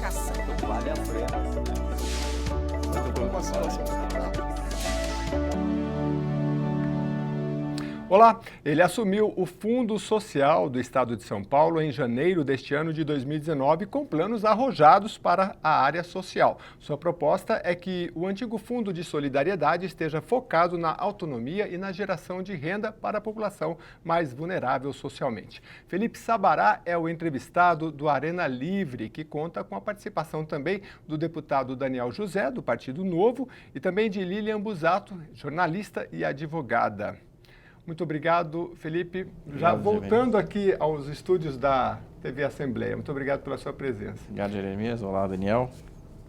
educação. Vale a pena. Olá, ele assumiu o Fundo Social do Estado de São Paulo em janeiro deste ano de 2019 com planos arrojados para a área social. Sua proposta é que o antigo Fundo de Solidariedade esteja focado na autonomia e na geração de renda para a população mais vulnerável socialmente. Felipe Sabará é o entrevistado do Arena Livre, que conta com a participação também do deputado Daniel José, do Partido Novo, e também de Lilian Busato, jornalista e advogada. Muito obrigado, Felipe. Já voltando aqui aos estúdios da TV Assembleia. Muito obrigado pela sua presença. Obrigado, Jeremias. Olá, Daniel.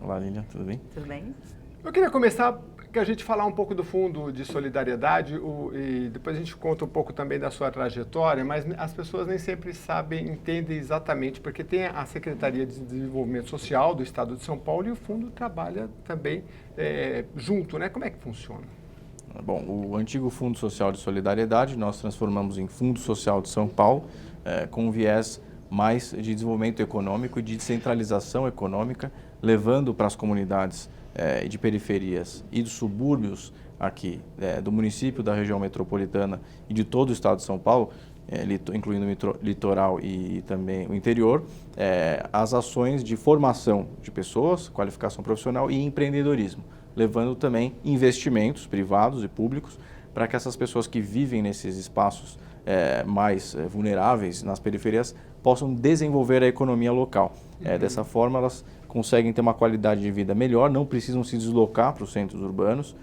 Olá, Lilian. Tudo bem? Tudo bem? Eu queria começar que a gente falar um pouco do Fundo de Solidariedade e depois a gente conta um pouco também da sua trajetória, mas as pessoas nem sempre sabem, entendem exatamente, porque tem a Secretaria de Desenvolvimento Social do Estado de São Paulo e o Fundo trabalha também junto, né? Como é que funciona? Bom, o antigo Fundo Social de Solidariedade nós transformamos em Fundo Social de São Paulo, com um viés mais de desenvolvimento econômico e de descentralização econômica, levando para as comunidades de periferias e dos subúrbios aqui do município, da região metropolitana e de todo o estado de São Paulo, incluindo o litoral e também o interior, as ações de formação de pessoas, qualificação profissional e empreendedorismo, levando também investimentos privados e públicos para que essas pessoas que vivem nesses espaços mais vulneráveis, nas periferias, possam desenvolver a economia local. Dessa forma, elas conseguem ter uma qualidade de vida melhor, não precisam se deslocar para os centros urbanos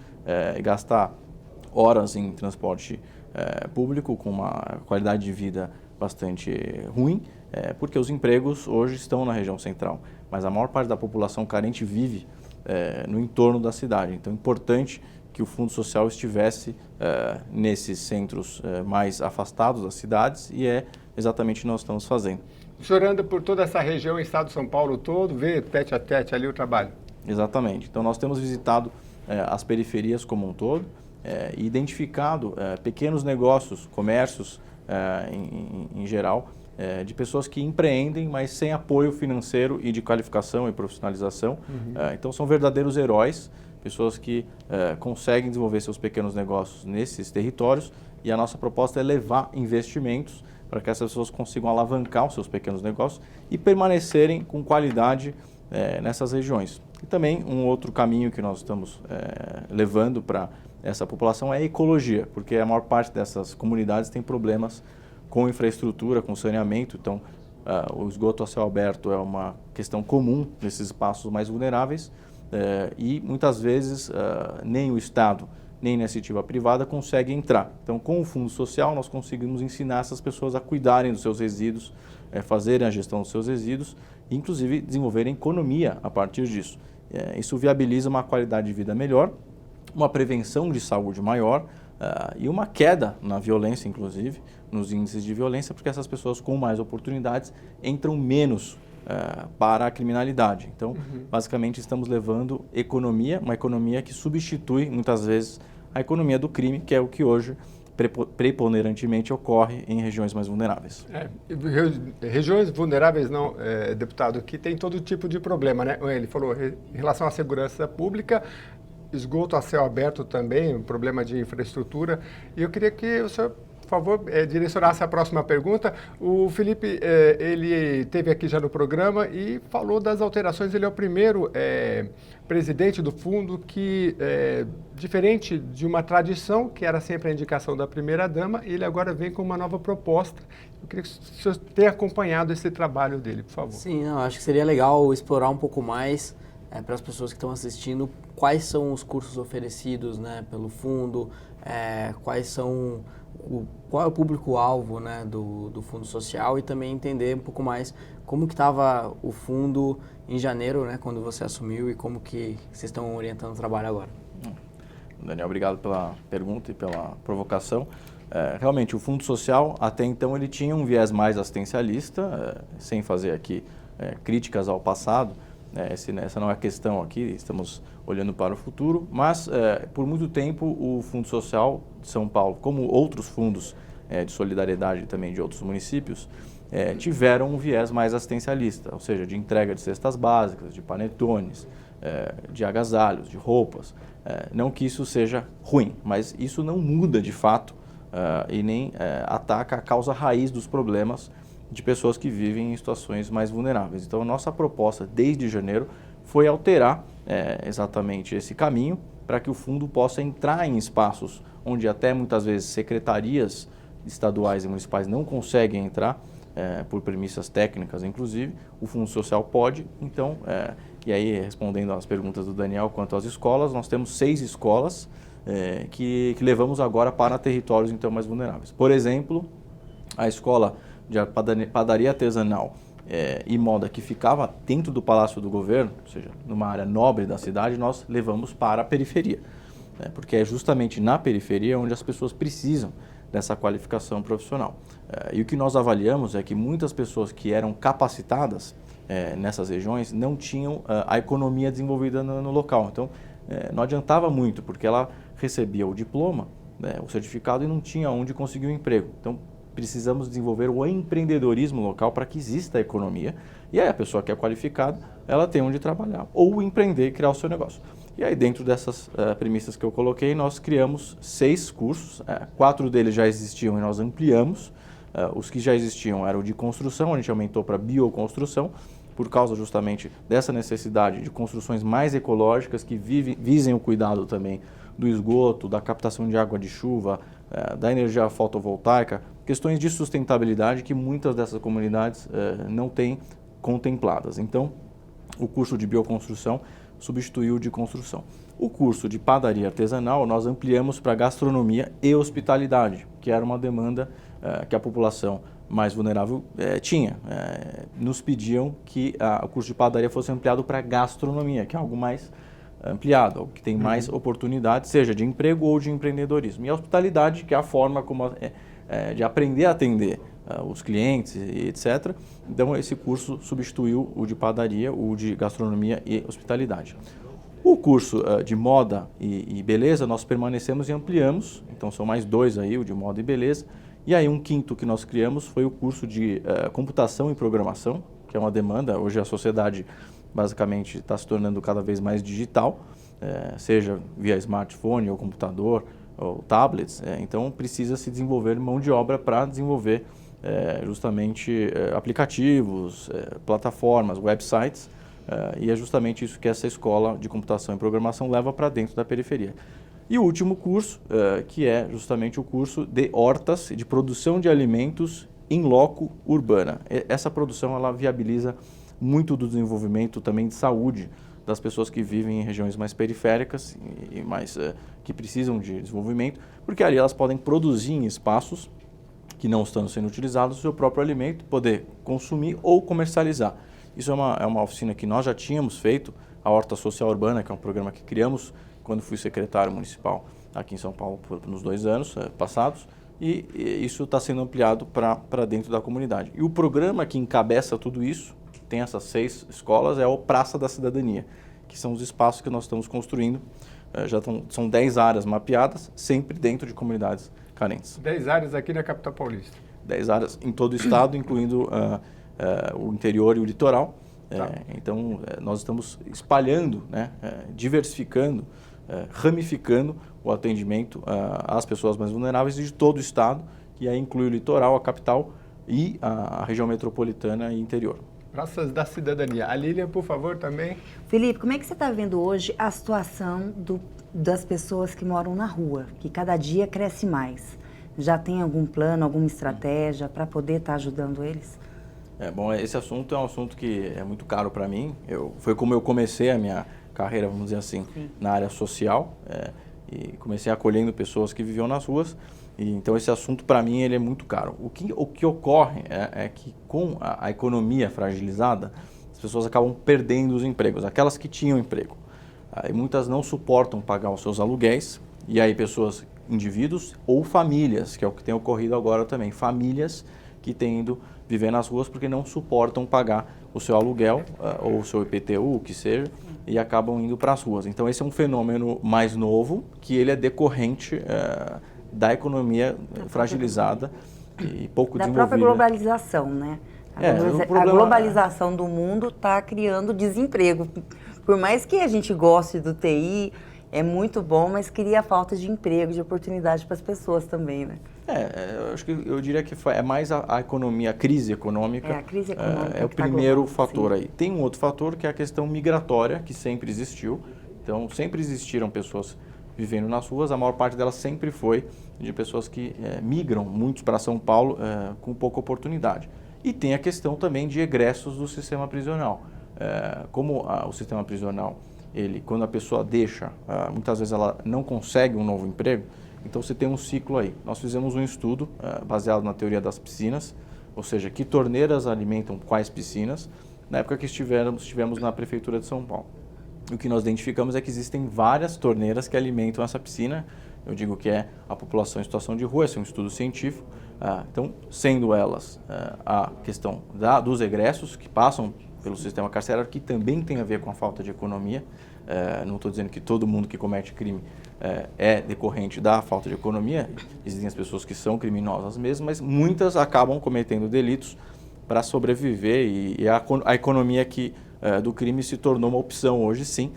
e gastar horas em transporte público com uma qualidade de vida bastante ruim, porque os empregos hoje estão na região central, mas a maior parte da população carente vive no entorno da cidade. Então é importante que o Fundo Social estivesse nesses centros mais afastados das cidades e é exatamente o que nós estamos fazendo. O senhor anda por toda essa região, estado de São Paulo todo, vê tete a tete ali o trabalho? Exatamente. Então nós temos visitado as periferias como um todo e identificado pequenos negócios, comércios em geral, de pessoas que empreendem, mas sem apoio financeiro e de qualificação e profissionalização. Então são verdadeiros heróis, pessoas que conseguem desenvolver seus pequenos negócios nesses territórios e a nossa proposta é levar investimentos para que essas pessoas consigam alavancar os seus pequenos negócios e permanecerem com qualidade nessas regiões. E também um outro caminho que nós estamos levando para essa população é a ecologia, porque a maior parte dessas comunidades tem problemas com infraestrutura, com saneamento. Então, o esgoto a céu aberto é uma questão comum nesses espaços mais vulneráveis e muitas vezes nem o Estado, nem a iniciativa privada consegue entrar. Então, com o Fundo Social, nós conseguimos ensinar essas pessoas a cuidarem dos seus resíduos, fazerem a gestão dos seus resíduos e, inclusive, desenvolverem economia a partir disso. Isso viabiliza uma qualidade de vida melhor, uma prevenção de saúde maior e uma queda na violência, inclusive, nos índices de violência, porque essas pessoas com mais oportunidades entram menos para a criminalidade. Então, basicamente, estamos levando economia, uma economia que substitui, muitas vezes, a economia do crime, que é o que hoje preponderantemente ocorre em regiões mais vulneráveis. Regiões vulneráveis não, deputado, que tem todo tipo de problema, né? Ele falou em relação à segurança pública, esgoto a céu aberto também, um problema de infraestrutura. E eu queria que o senhor, por favor, direcionasse a próxima pergunta. O Felipe, ele esteve aqui já no programa e falou das alterações. Ele é o primeiro presidente do fundo que, diferente de uma tradição, que era sempre a indicação da primeira-dama, ele agora vem com uma nova proposta. Eu queria que o senhor tenha acompanhado esse trabalho dele, por favor. Sim, acho que seria legal explorar um pouco mais para as pessoas que estão assistindo quais são os cursos oferecidos, né, pelo fundo, qual é o público-alvo, né, do Fundo Social e também entender um pouco mais como que estava o fundo em janeiro, né, quando você assumiu e como que vocês estão orientando o trabalho agora. Daniel, obrigado pela pergunta e pela provocação. Realmente, o Fundo Social, até então, ele tinha um viés mais assistencialista, sem fazer aqui críticas ao passado. Essa não é a questão aqui, estamos olhando para o futuro, mas por muito tempo o Fundo Social de São Paulo, como outros fundos de solidariedade também de outros municípios, tiveram um viés mais assistencialista, ou seja, de entrega de cestas básicas, de panetones, de agasalhos, de roupas. Não que isso seja ruim, mas isso não muda de fato e nem ataca a causa raiz dos problemas de pessoas que vivem em situações mais vulneráveis. Então, a nossa proposta desde janeiro foi alterar exatamente esse caminho para que o fundo possa entrar em espaços onde até muitas vezes secretarias estaduais e municipais não conseguem entrar, por premissas técnicas inclusive, o Fundo Social pode. Então, e aí respondendo às perguntas do Daniel quanto às escolas, nós temos 6 escolas que levamos agora para territórios então mais vulneráveis. Por exemplo, a escola de padaria artesanal e moda que ficava dentro do Palácio do Governo, ou seja, numa área nobre da cidade, nós levamos para a periferia, porque é justamente na periferia onde as pessoas precisam dessa qualificação profissional. E o que nós avaliamos é que muitas pessoas que eram capacitadas nessas regiões não tinham a economia desenvolvida no local. Então, não adiantava muito, porque ela recebia o diploma, o certificado, e não tinha onde conseguir um emprego. Então, precisamos desenvolver o empreendedorismo local para que exista a economia. E aí a pessoa que é qualificada, ela tem onde trabalhar, ou empreender e criar o seu negócio. E aí, dentro dessas premissas que eu coloquei, nós criamos 6 cursos, 4 deles já existiam e nós ampliamos. Os que já existiam eram de construção, a gente aumentou para bioconstrução, por causa justamente dessa necessidade de construções mais ecológicas que visem o cuidado também do esgoto, da captação de água de chuva, da energia fotovoltaica, questões de sustentabilidade que muitas dessas comunidades não têm contempladas. Então, o curso de bioconstrução substituiu o de construção. O curso de padaria artesanal nós ampliamos para gastronomia e hospitalidade, que era uma demanda que a população mais vulnerável tinha. Nos pediam que o curso de padaria fosse ampliado para gastronomia, que é algo mais ampliado, algo que tem mais oportunidades, seja de emprego ou de empreendedorismo. E a hospitalidade, que é a forma como de aprender a atender os clientes e etc. Então, esse curso substituiu o de padaria, o de gastronomia e hospitalidade. O curso de moda e beleza, nós permanecemos e ampliamos. Então, são mais 2 aí, o de moda e beleza. E aí, um quinto que nós criamos foi o curso de computação e programação, que é uma demanda. Hoje a sociedade basicamente está se tornando cada vez mais digital, seja via smartphone ou computador ou tablets. Então, precisa se desenvolver mão de obra para desenvolver justamente aplicativos, plataformas, websites, e é justamente isso que essa escola de computação e programação leva para dentro da periferia. E o último curso, que é justamente o curso de hortas, de produção de alimentos em loco urbana. Essa produção ela viabiliza muito do desenvolvimento também de saúde das pessoas que vivem em regiões mais periféricas e mais que precisam de desenvolvimento, porque ali elas podem produzir em espaços que não estão sendo utilizados o seu próprio alimento, poder consumir ou comercializar. Isso é uma oficina que nós já tínhamos feito, a Horta Social Urbana, que é um programa que criamos quando fui secretário municipal aqui em São Paulo nos 2 anos passados, e isso está sendo ampliado para dentro da comunidade. E o programa que encabeça tudo isso, que tem essas 6 escolas, é o Praça da Cidadania, que são os espaços que nós estamos construindo. São 10 áreas mapeadas, sempre dentro de comunidades carentes. 10 áreas aqui na capital paulista. 10 áreas em todo o estado, incluindo o interior e o litoral. Tá. Então, nós estamos espalhando, diversificando, ramificando o atendimento às pessoas mais vulneráveis de todo o estado, que aí inclui o litoral, a capital e a região metropolitana e interior. Praças da Cidadania. A Lilian, por favor, também. Felipe, como é que você está vendo hoje a situação das pessoas que moram na rua, que cada dia cresce mais? Já tem algum plano, alguma estratégia para poder estar ajudando eles? Bom, esse assunto é um assunto que é muito caro para mim. Foi como eu comecei a minha carreira, vamos dizer assim, na área social, e comecei acolhendo pessoas que viviam nas ruas. E, então, esse assunto, para mim, ele é muito caro. O que ocorre é que, com a economia fragilizada, as pessoas acabam perdendo os empregos, aquelas que tinham emprego. E muitas não suportam pagar os seus aluguéis, e aí pessoas, indivíduos ou famílias, que é o que tem ocorrido agora também, famílias que têm ido viver nas ruas porque não suportam pagar o seu aluguel ou o seu IPTU, o que seja, e acabam indo para as ruas. Então, esse é um fenômeno mais novo, que ele é decorrente da economia fragilizada e pouco Da desenvolvida. própria globalização, né? A globalização do mundo está criando desemprego. Por mais que a gente goste do TI, é muito bom, mas cria falta de emprego, de oportunidade para as pessoas também, né? Eu diria que é mais a economia, a crise econômica. A crise econômica é o que tá primeiro global, fator sim. aí. Tem um outro fator que é a questão migratória, que sempre existiu. Então, sempre existiram pessoas vivendo nas ruas, a maior parte delas sempre foi de pessoas que migram muitos para São Paulo com pouca oportunidade. E tem a questão também de egressos do sistema prisional. Como o sistema prisional, quando a pessoa deixa, muitas vezes ela não consegue um novo emprego, então você tem um ciclo aí. Nós fizemos um estudo baseado na teoria das piscinas, ou seja, que torneiras alimentam quais piscinas, na época que estivemos na Prefeitura de São Paulo. O que nós identificamos é que existem várias torneiras que alimentam essa piscina. Eu digo que é a população em situação de rua, esse é um estudo científico. Então, sendo elas a questão dos egressos que passam pelo sistema carcerário, que também tem a ver com a falta de economia. Não estou dizendo que todo mundo que comete crime é decorrente da falta de economia. Existem as pessoas que são criminosas mesmo, mas muitas acabam cometendo delitos para sobreviver e a economia do crime se tornou uma opção hoje sim,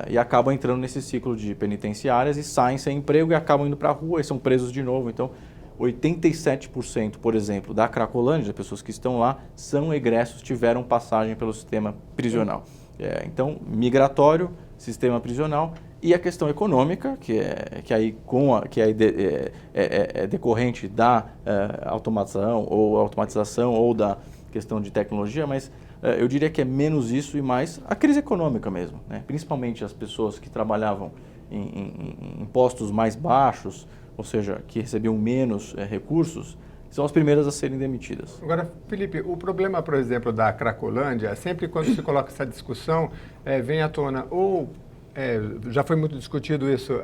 e acabam entrando nesse ciclo de penitenciárias e saem sem emprego e acabam indo para a rua e são presos de novo. Então, 87%, por exemplo, da Cracolândia, das pessoas que estão lá, são egressos, tiveram passagem pelo sistema prisional. Então, migratório, sistema prisional e a questão econômica, que é decorrente da automatização ou da questão de tecnologia, mas eu diria que é menos isso e mais a crise econômica mesmo, né? Principalmente as pessoas que trabalhavam em postos mais baixos, ou seja, que recebiam menos recursos, são as primeiras a serem demitidas. Agora, Felipe, o problema, por exemplo, da Cracolândia, sempre quando se coloca essa discussão, vem à tona, já foi muito discutido isso,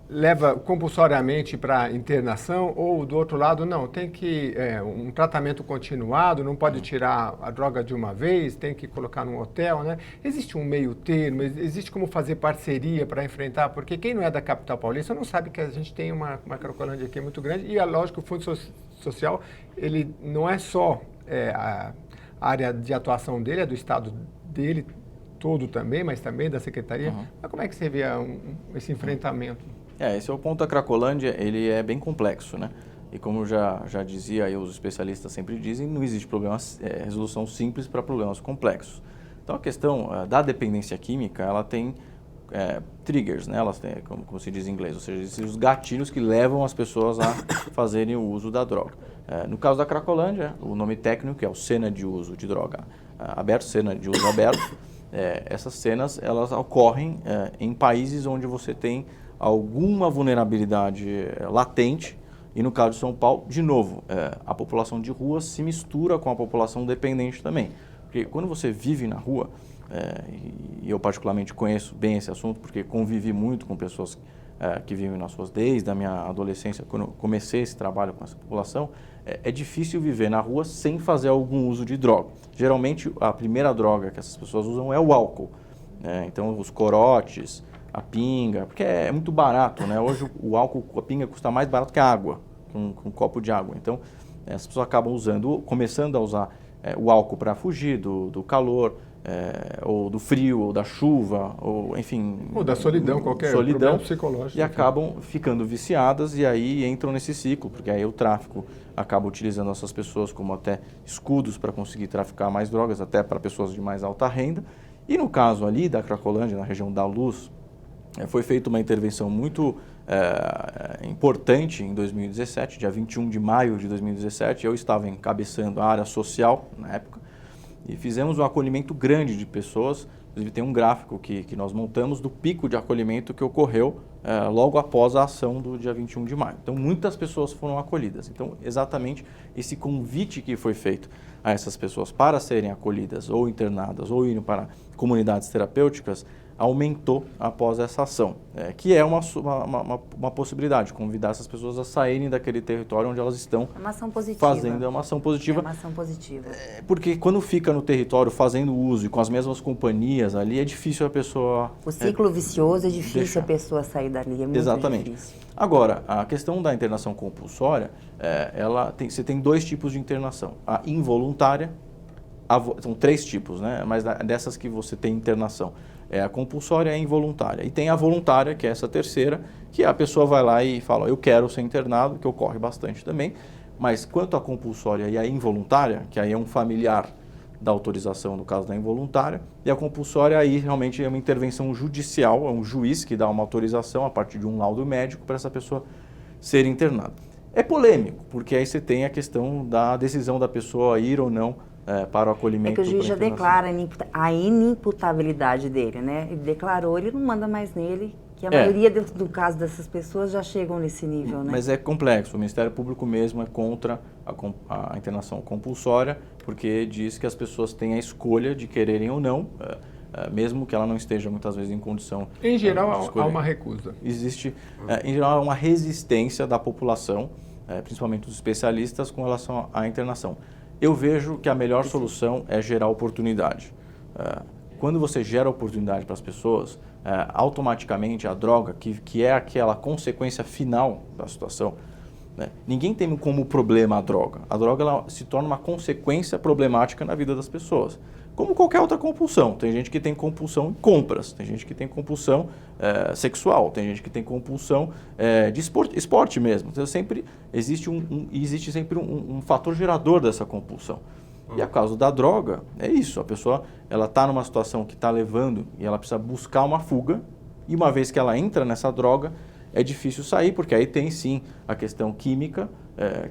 leva compulsoriamente para internação, ou do outro lado, não, tem que um tratamento continuado, não pode tirar a droga de uma vez, tem que colocar num hotel, né? Existe um meio termo, existe como fazer parceria para enfrentar, porque quem não é da capital paulista não sabe que a gente tem uma Cracolândia aqui muito grande, e é lógico que o Fundo Social, ele não é só a área de atuação dele, é do estado dele todo também, mas também da secretaria. Mas como é que você vê esse enfrentamento? Esse é o ponto da Cracolândia, ele é bem complexo, né? E como já dizia e os especialistas sempre dizem, não existe resolução simples para problemas complexos. Então a questão da dependência química, ela tem triggers, né? Elas têm, como se diz em inglês, ou seja, existem os gatilhos que levam as pessoas a fazerem o uso da droga. No caso da Cracolândia, o nome técnico é o cena de uso de droga aberto, cena de uso aberto. Essas cenas, elas ocorrem em países onde você tem alguma vulnerabilidade latente, e no caso de São Paulo, de novo, a população de rua se mistura com a população dependente também. Porque quando você vive na rua, e eu particularmente conheço bem esse assunto, porque convivi muito com pessoas que vivem nas ruas desde a minha adolescência, quando eu comecei esse trabalho com essa população, é difícil viver na rua sem fazer algum uso de droga. Geralmente, a primeira droga que essas pessoas usam é o álcool. Então, os corotes, a pinga, porque é muito barato, né? Hoje o álcool, a pinga custa mais barato que a água, um copo de água. Então, as pessoas acabam começando a usar o álcool para fugir do calor, ou do frio, ou da chuva, ou enfim... Ou da solidão, qualquer problema psicológico. E acabam ficando viciadas e aí entram nesse ciclo, porque aí o tráfico acaba utilizando essas pessoas como até escudos para conseguir traficar mais drogas, até para pessoas de mais alta renda. E no caso ali da Cracolândia, na região da Luz, foi feita uma intervenção muito importante em 2017, dia 21 de maio de 2017. Eu estava encabeçando a área social na época e fizemos um acolhimento grande de pessoas. Inclusive tem um gráfico que nós montamos do pico de acolhimento que ocorreu logo após a ação do dia 21 de maio. Então muitas pessoas foram acolhidas. Então exatamente esse convite que foi feito a essas pessoas para serem acolhidas ou internadas ou indo para comunidades terapêuticas aumentou após essa ação, que é uma possibilidade, convidar essas pessoas a saírem daquele território onde elas estão É uma ação positiva. fazendo. É uma ação positiva. É uma ação positiva. Porque quando fica no território fazendo uso e com as mesmas companhias ali, é difícil a pessoa... O ciclo vicioso é difícil deixar. a pessoa sair dali, é muito Exatamente. difícil. Agora, a questão da internação compulsória, você tem 2 tipos de internação. A involuntária, são 3 tipos, né? Mas dessas que você tem internação. É a compulsória e a involuntária. E tem a voluntária, que é essa terceira, que a pessoa vai lá e fala, eu quero ser internado, que ocorre bastante também. Mas quanto à compulsória e à involuntária, que aí é um familiar da autorização, no caso da involuntária, e a compulsória aí realmente é uma intervenção judicial, é um juiz que dá uma autorização a partir de um laudo médico para essa pessoa ser internada. É polêmico, porque aí você tem a questão da decisão da pessoa ir ou não para o acolhimento. É que o juiz já declara a inimputabilidade dele, né? Ele declarou, ele não manda mais nele, que a maioria do caso dessas pessoas já chegam nesse nível, né? Mas é complexo, o Ministério Público mesmo é contra a internação compulsória, porque diz que as pessoas têm a escolha de quererem ou não, mesmo que ela não esteja muitas vezes em condição. Em geral, há uma recusa. Existe, em geral, uma resistência da população, principalmente dos especialistas, com relação à internação. Eu vejo que a melhor solução é gerar oportunidade. Quando você gera oportunidade para as pessoas, automaticamente a droga, que é aquela consequência final da situação, né? Ninguém tem como problema a droga. A droga ela se torna uma consequência problemática na vida das pessoas. Como qualquer outra compulsão. Tem gente que tem compulsão em compras, tem gente que tem compulsão sexual, tem gente que tem compulsão de esporte mesmo. Então, existe sempre um fator gerador dessa compulsão. E a causa da droga é isso. A pessoa está numa situação que está levando e ela precisa buscar uma fuga. E uma vez que ela entra nessa droga, é difícil sair, porque aí tem sim a questão química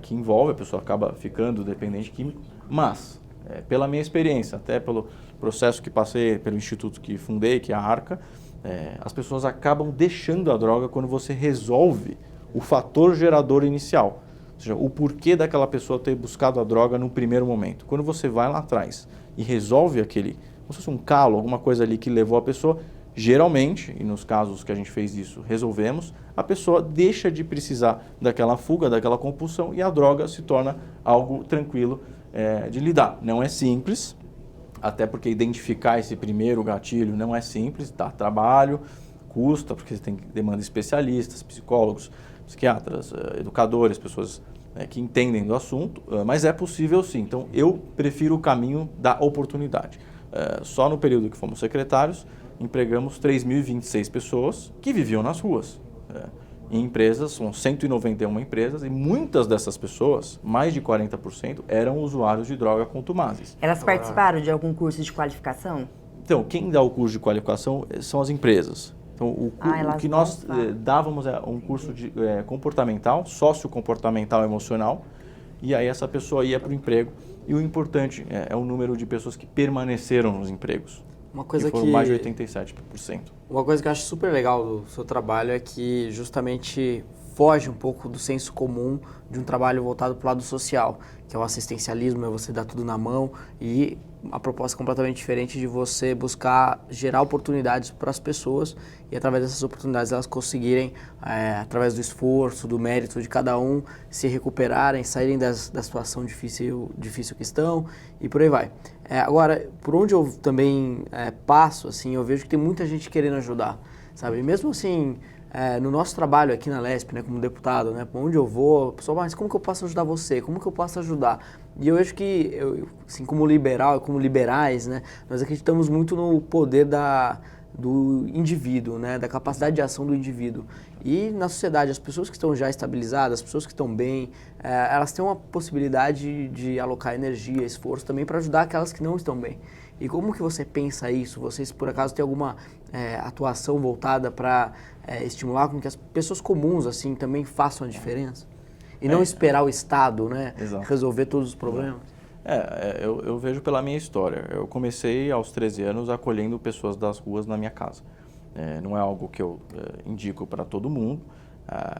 que envolve, a pessoa acaba ficando dependente químico. Mas, pela minha experiência, até pelo processo que passei, pelo instituto que fundei, que é a ARCA, as pessoas acabam deixando a droga quando você resolve o fator gerador inicial. Ou seja, o porquê daquela pessoa ter buscado a droga no primeiro momento. Quando você vai lá atrás e resolve como se fosse um calo, alguma coisa ali que levou a pessoa, geralmente, e nos casos que a gente fez isso, resolvemos, a pessoa deixa de precisar daquela fuga, daquela compulsão e a droga se torna algo tranquilo de lidar. Não é simples, até porque identificar esse primeiro gatilho não é simples, dá trabalho, custa, porque você tem que demanda especialistas, psicólogos, psiquiatras, educadores, pessoas que entendem do assunto, mas é possível sim. Então, eu prefiro o caminho da oportunidade. Só no período que fomos secretários, empregamos 3.026 pessoas que viviam nas ruas. Em empresas, são 191 empresas, e muitas dessas pessoas, mais de 40%, eram usuários de droga contumazes. Elas participaram de algum curso de qualificação? Então, quem dá o curso de qualificação são as empresas. Então, o que nós dávamos é um curso de comportamental, sociocomportamental emocional, e aí essa pessoa ia para o emprego. E o importante é o número de pessoas que permaneceram nos empregos. Foram mais de 87%. Uma coisa que eu acho super legal do seu trabalho é que justamente foge um pouco do senso comum de um trabalho voltado para o lado social, que é o assistencialismo, é você dar tudo na mão, e a proposta é completamente diferente de você buscar gerar oportunidades para as pessoas e através dessas oportunidades elas conseguirem, através do esforço, do mérito de cada um, se recuperarem, saírem da situação difícil que estão e por aí vai. Agora, por onde eu também passo, assim, eu vejo que tem muita gente querendo ajudar, sabe? Mesmo assim, no nosso trabalho aqui na LESP, né, como deputado, né, por onde eu vou, a pessoa, mas como que eu posso ajudar você? Como que eu posso ajudar? E eu vejo que, assim, como liberal, como liberais, né, nós acreditamos muito no poder do indivíduo, né, da capacidade de ação do indivíduo. E na sociedade, as pessoas que estão já estabilizadas, as pessoas que estão bem, elas têm uma possibilidade de alocar energia, esforço também para ajudar aquelas que não estão bem. E como que você pensa isso? Vocês, por acaso, têm alguma atuação voltada para estimular com que as pessoas comuns, assim, também façam a diferença? E não esperar o Estado, né, resolver todos os problemas? Eu vejo pela minha história. Eu comecei aos 13 anos acolhendo pessoas das ruas na minha casa. Não é algo que eu indico para todo mundo,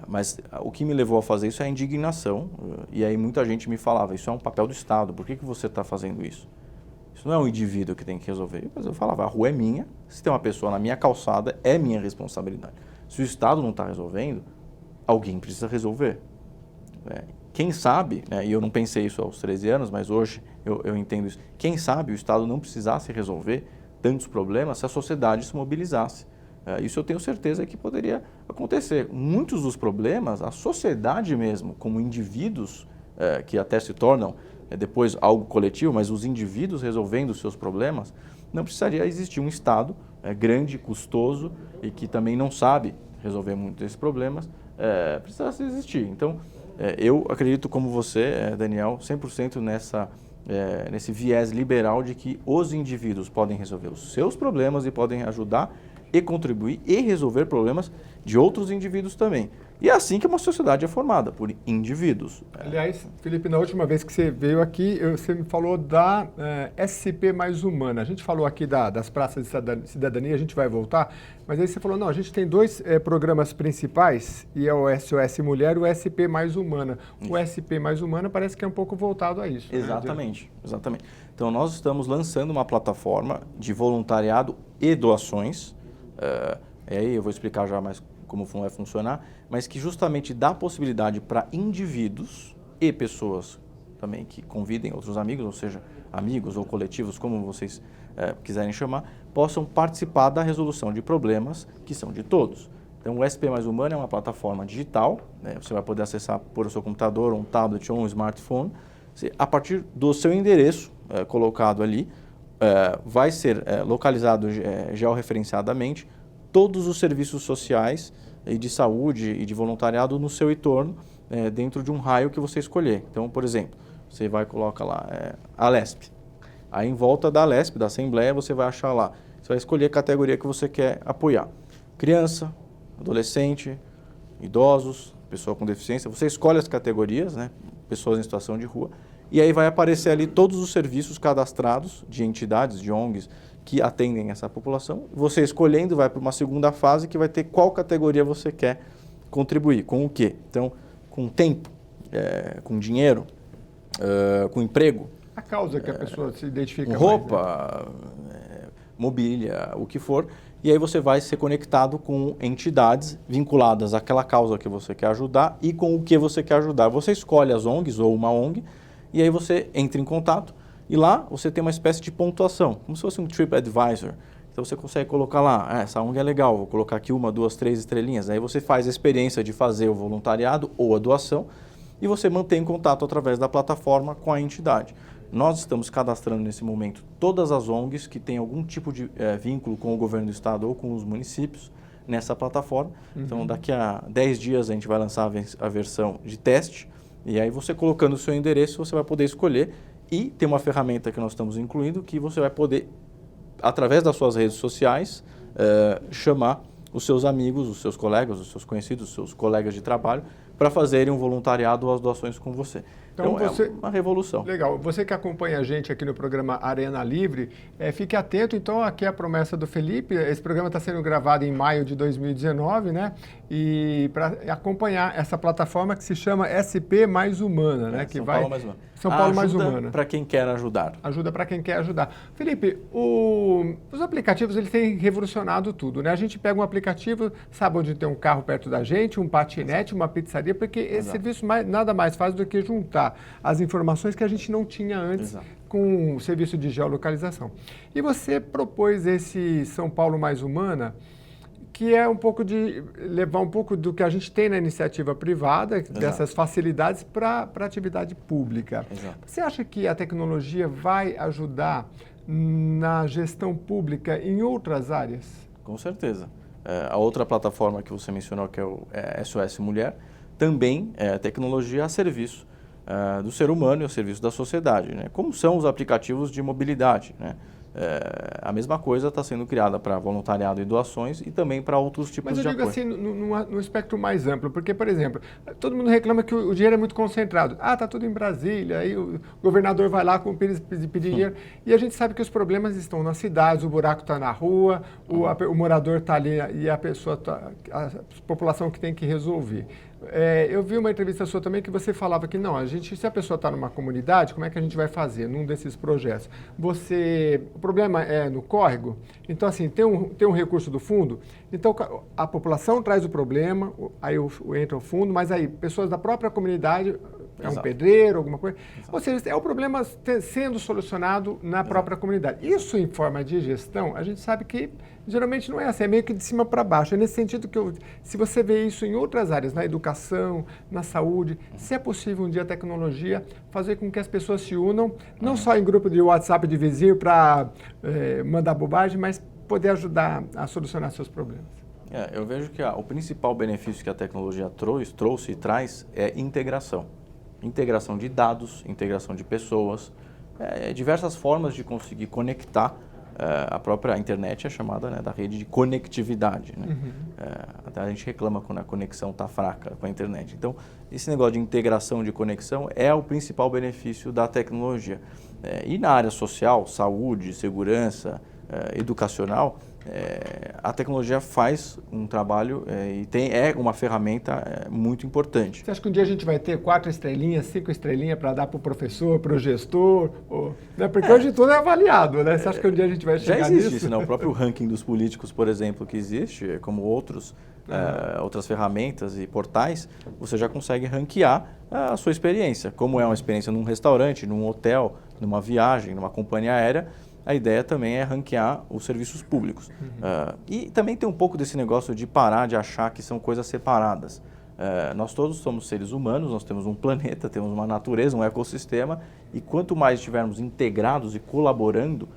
mas o que me levou a fazer isso é a indignação. E aí muita gente me falava, isso é um papel do Estado, por que você está fazendo isso? Isso não é um indivíduo que tem que resolver. Mas eu falava, a rua é minha, se tem uma pessoa na minha calçada, é minha responsabilidade. Se o Estado não está resolvendo, alguém precisa resolver. Quem sabe, e eu não pensei isso aos 13 anos, mas hoje eu entendo isso, quem sabe o Estado não precisasse resolver tantos problemas se a sociedade se mobilizasse. Isso eu tenho certeza que poderia acontecer. Muitos dos problemas, a sociedade mesmo, como indivíduos, que até se tornam depois algo coletivo, mas os indivíduos resolvendo os seus problemas, não precisaria existir um Estado grande, custoso e que também não sabe resolver muitos desses problemas, precisasse existir. Então, eu acredito como você, Daniel, 100% nesse viés liberal de que os indivíduos podem resolver os seus problemas e podem ajudar e contribuir e resolver problemas de outros indivíduos também. E é assim que uma sociedade é formada, por indivíduos. Aliás, Felipe, na última vez que você veio aqui, você me falou da SP Mais Humana. A gente falou aqui das praças de cidadania, a gente vai voltar, mas aí você falou, não, a gente tem dois programas principais, e é o SOS Mulher e o SP Mais Humana. O SP Mais Humana parece que é um pouco voltado a isso. Exatamente, exatamente. Então, nós estamos lançando uma plataforma de voluntariado e doações, e aí eu vou explicar já mais como vai funcionar, mas que justamente dá possibilidade para indivíduos e pessoas também que convidem outros amigos, ou seja, amigos ou coletivos, como vocês quiserem chamar, possam participar da resolução de problemas que são de todos. Então, o SP Mais Humana é uma plataforma digital, você vai poder acessar por seu computador, um tablet ou um smartphone, a partir do seu endereço colocado ali, vai ser localizado georreferenciadamente todos os serviços sociais e de saúde e de voluntariado no seu entorno, dentro de um raio que você escolher. Então, por exemplo, você vai colocar lá a LESP. Aí, em volta da LESP, da Assembleia, você vai achar lá. Você vai escolher a categoria que você quer apoiar. Criança, adolescente, idosos, pessoa com deficiência. Você escolhe as categorias, pessoas em situação de rua. E aí vai aparecer ali todos os serviços cadastrados de entidades, de ONGs, que atendem essa população. Você escolhendo vai para uma segunda fase que vai ter qual categoria você quer contribuir, com o quê? Então, com tempo, com dinheiro, com emprego. A causa que a pessoa se identifica roupa, mobília, o que for. E aí você vai ser conectado com entidades vinculadas àquela causa que você quer ajudar e com o que você quer ajudar. Você escolhe as ONGs ou uma ONG e aí você entra em contato. E lá você tem uma espécie de pontuação, como se fosse um TripAdvisor. Então você consegue colocar lá, essa ONG é legal, vou colocar aqui 1, 2, 3 estrelinhas. Aí você faz a experiência de fazer o voluntariado ou a doação e você mantém contato através da plataforma com a entidade. Nós estamos cadastrando nesse momento todas as ONGs que têm algum tipo de vínculo com o governo do estado ou com os municípios nessa plataforma. Então daqui a 10 dias a gente vai lançar a versão de teste e aí você colocando o seu endereço você vai poder escolher. E tem uma ferramenta que nós estamos incluindo que você vai poder, através das suas redes sociais, chamar os seus amigos, os seus colegas, os seus conhecidos, os seus colegas de trabalho para fazerem um voluntariado ou as doações com você. Então é uma revolução. Legal. Você que acompanha a gente aqui no programa Arena Livre, fique atento. Então, aqui é a promessa do Felipe. Esse programa está sendo gravado em maio de 2019, E para acompanhar essa plataforma que se chama SP Mais Humana, Paulo Mais Humana. São Paulo Mais Humana. Para quem quer ajudar. Ajuda para quem quer ajudar. Felipe, os aplicativos eles têm revolucionado tudo, A gente pega um aplicativo, sabe onde tem um carro perto da gente, um patinete, uma pizzaria, porque esse serviço nada mais faz do que juntar as informações que a gente não tinha antes com o serviço de geolocalização. E você propôs esse São Paulo Mais Humana, que é um pouco de levar um pouco do que a gente tem na iniciativa privada, dessas facilidades para a atividade pública. Você acha que a tecnologia vai ajudar na gestão pública em outras áreas? Com certeza. A outra plataforma que você mencionou, que é o SOS Mulher, também é tecnologia a serviço do ser humano e ao serviço da sociedade, Como são os aplicativos de mobilidade, A mesma coisa está sendo criada para voluntariado e doações e também para outros tipos de apoio. Mas eu digo assim, no espectro mais amplo, porque, por exemplo, todo mundo reclama que o dinheiro é muito concentrado. Está tudo em Brasília, aí o governador vai lá pedir dinheiro. E a gente sabe que os problemas estão nas cidades, o buraco está na rua, o morador está ali e a população que tem que resolver. eu vi uma entrevista sua também que você falava que não, se a pessoa está numa comunidade, como é que a gente vai fazer num desses projetos? O problema é no córrego, então assim, tem um recurso do fundo, então a população traz o problema, aí entra o fundo, mas aí pessoas da própria comunidade, um pedreiro, alguma coisa, ou seja, é o problema sendo solucionado na própria comunidade. Isso em forma de gestão, a gente sabe que geralmente não é assim, é meio que de cima para baixo. É nesse sentido que se você vê isso em outras áreas, na educação, na saúde, se é possível um dia a tecnologia fazer com que as pessoas se unam, não só em grupo de WhatsApp de vizinho para mandar bobagem, mas poder ajudar a solucionar seus problemas. Eu vejo que o principal benefício que a tecnologia trouxe e traz é integração. Integração de dados, integração de pessoas, diversas formas de conseguir conectar. A própria internet é chamada, né, da rede de conectividade. Né? Até a gente reclama quando a conexão está fraca com a internet. Então, esse negócio de integração, de conexão, é o principal benefício da tecnologia. E na área social, saúde, segurança, educacional, a tecnologia faz um trabalho e é uma ferramenta muito importante. Você acha que um dia a gente vai ter 4 estrelinhas, 5 estrelinhas para dar para o professor, para o gestor? Né? Porque hoje tudo é avaliado, né? Você acha que um dia a gente vai chegar nisso? Já existe isso, né? O próprio ranking dos políticos, por exemplo, que existe, como outras ferramentas e portais, você já consegue ranquear a sua experiência. Como é uma experiência num restaurante, num hotel, numa viagem, numa companhia aérea, a ideia também é ranquear os serviços públicos. E também tem um pouco desse negócio de parar de achar que são coisas separadas. Nós todos somos seres humanos, nós temos um planeta, temos uma natureza, um ecossistema, e quanto mais estivermos integrados e colaborando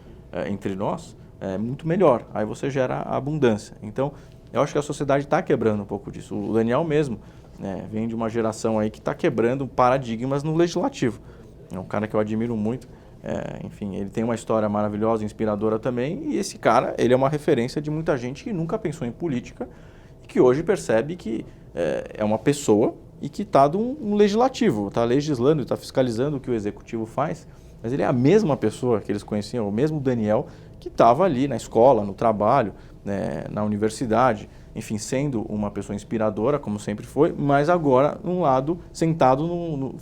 entre nós, muito melhor. Aí você gera abundância. Então, eu acho que a sociedade está quebrando um pouco disso. O Daniel mesmo vem de uma geração aí que está quebrando paradigmas no legislativo. É um cara que eu admiro muito. Enfim, ele tem uma história maravilhosa, inspiradora também, e esse cara, ele é uma referência de muita gente que nunca pensou em política e que hoje percebe que é uma pessoa e que está um legislativo, está legislando, está fiscalizando o que o executivo faz, mas ele é a mesma pessoa que eles conheciam, o mesmo Daniel que estava ali na escola, no trabalho, né, na universidade, enfim, sendo uma pessoa inspiradora, como sempre foi, mas agora num lado sentado,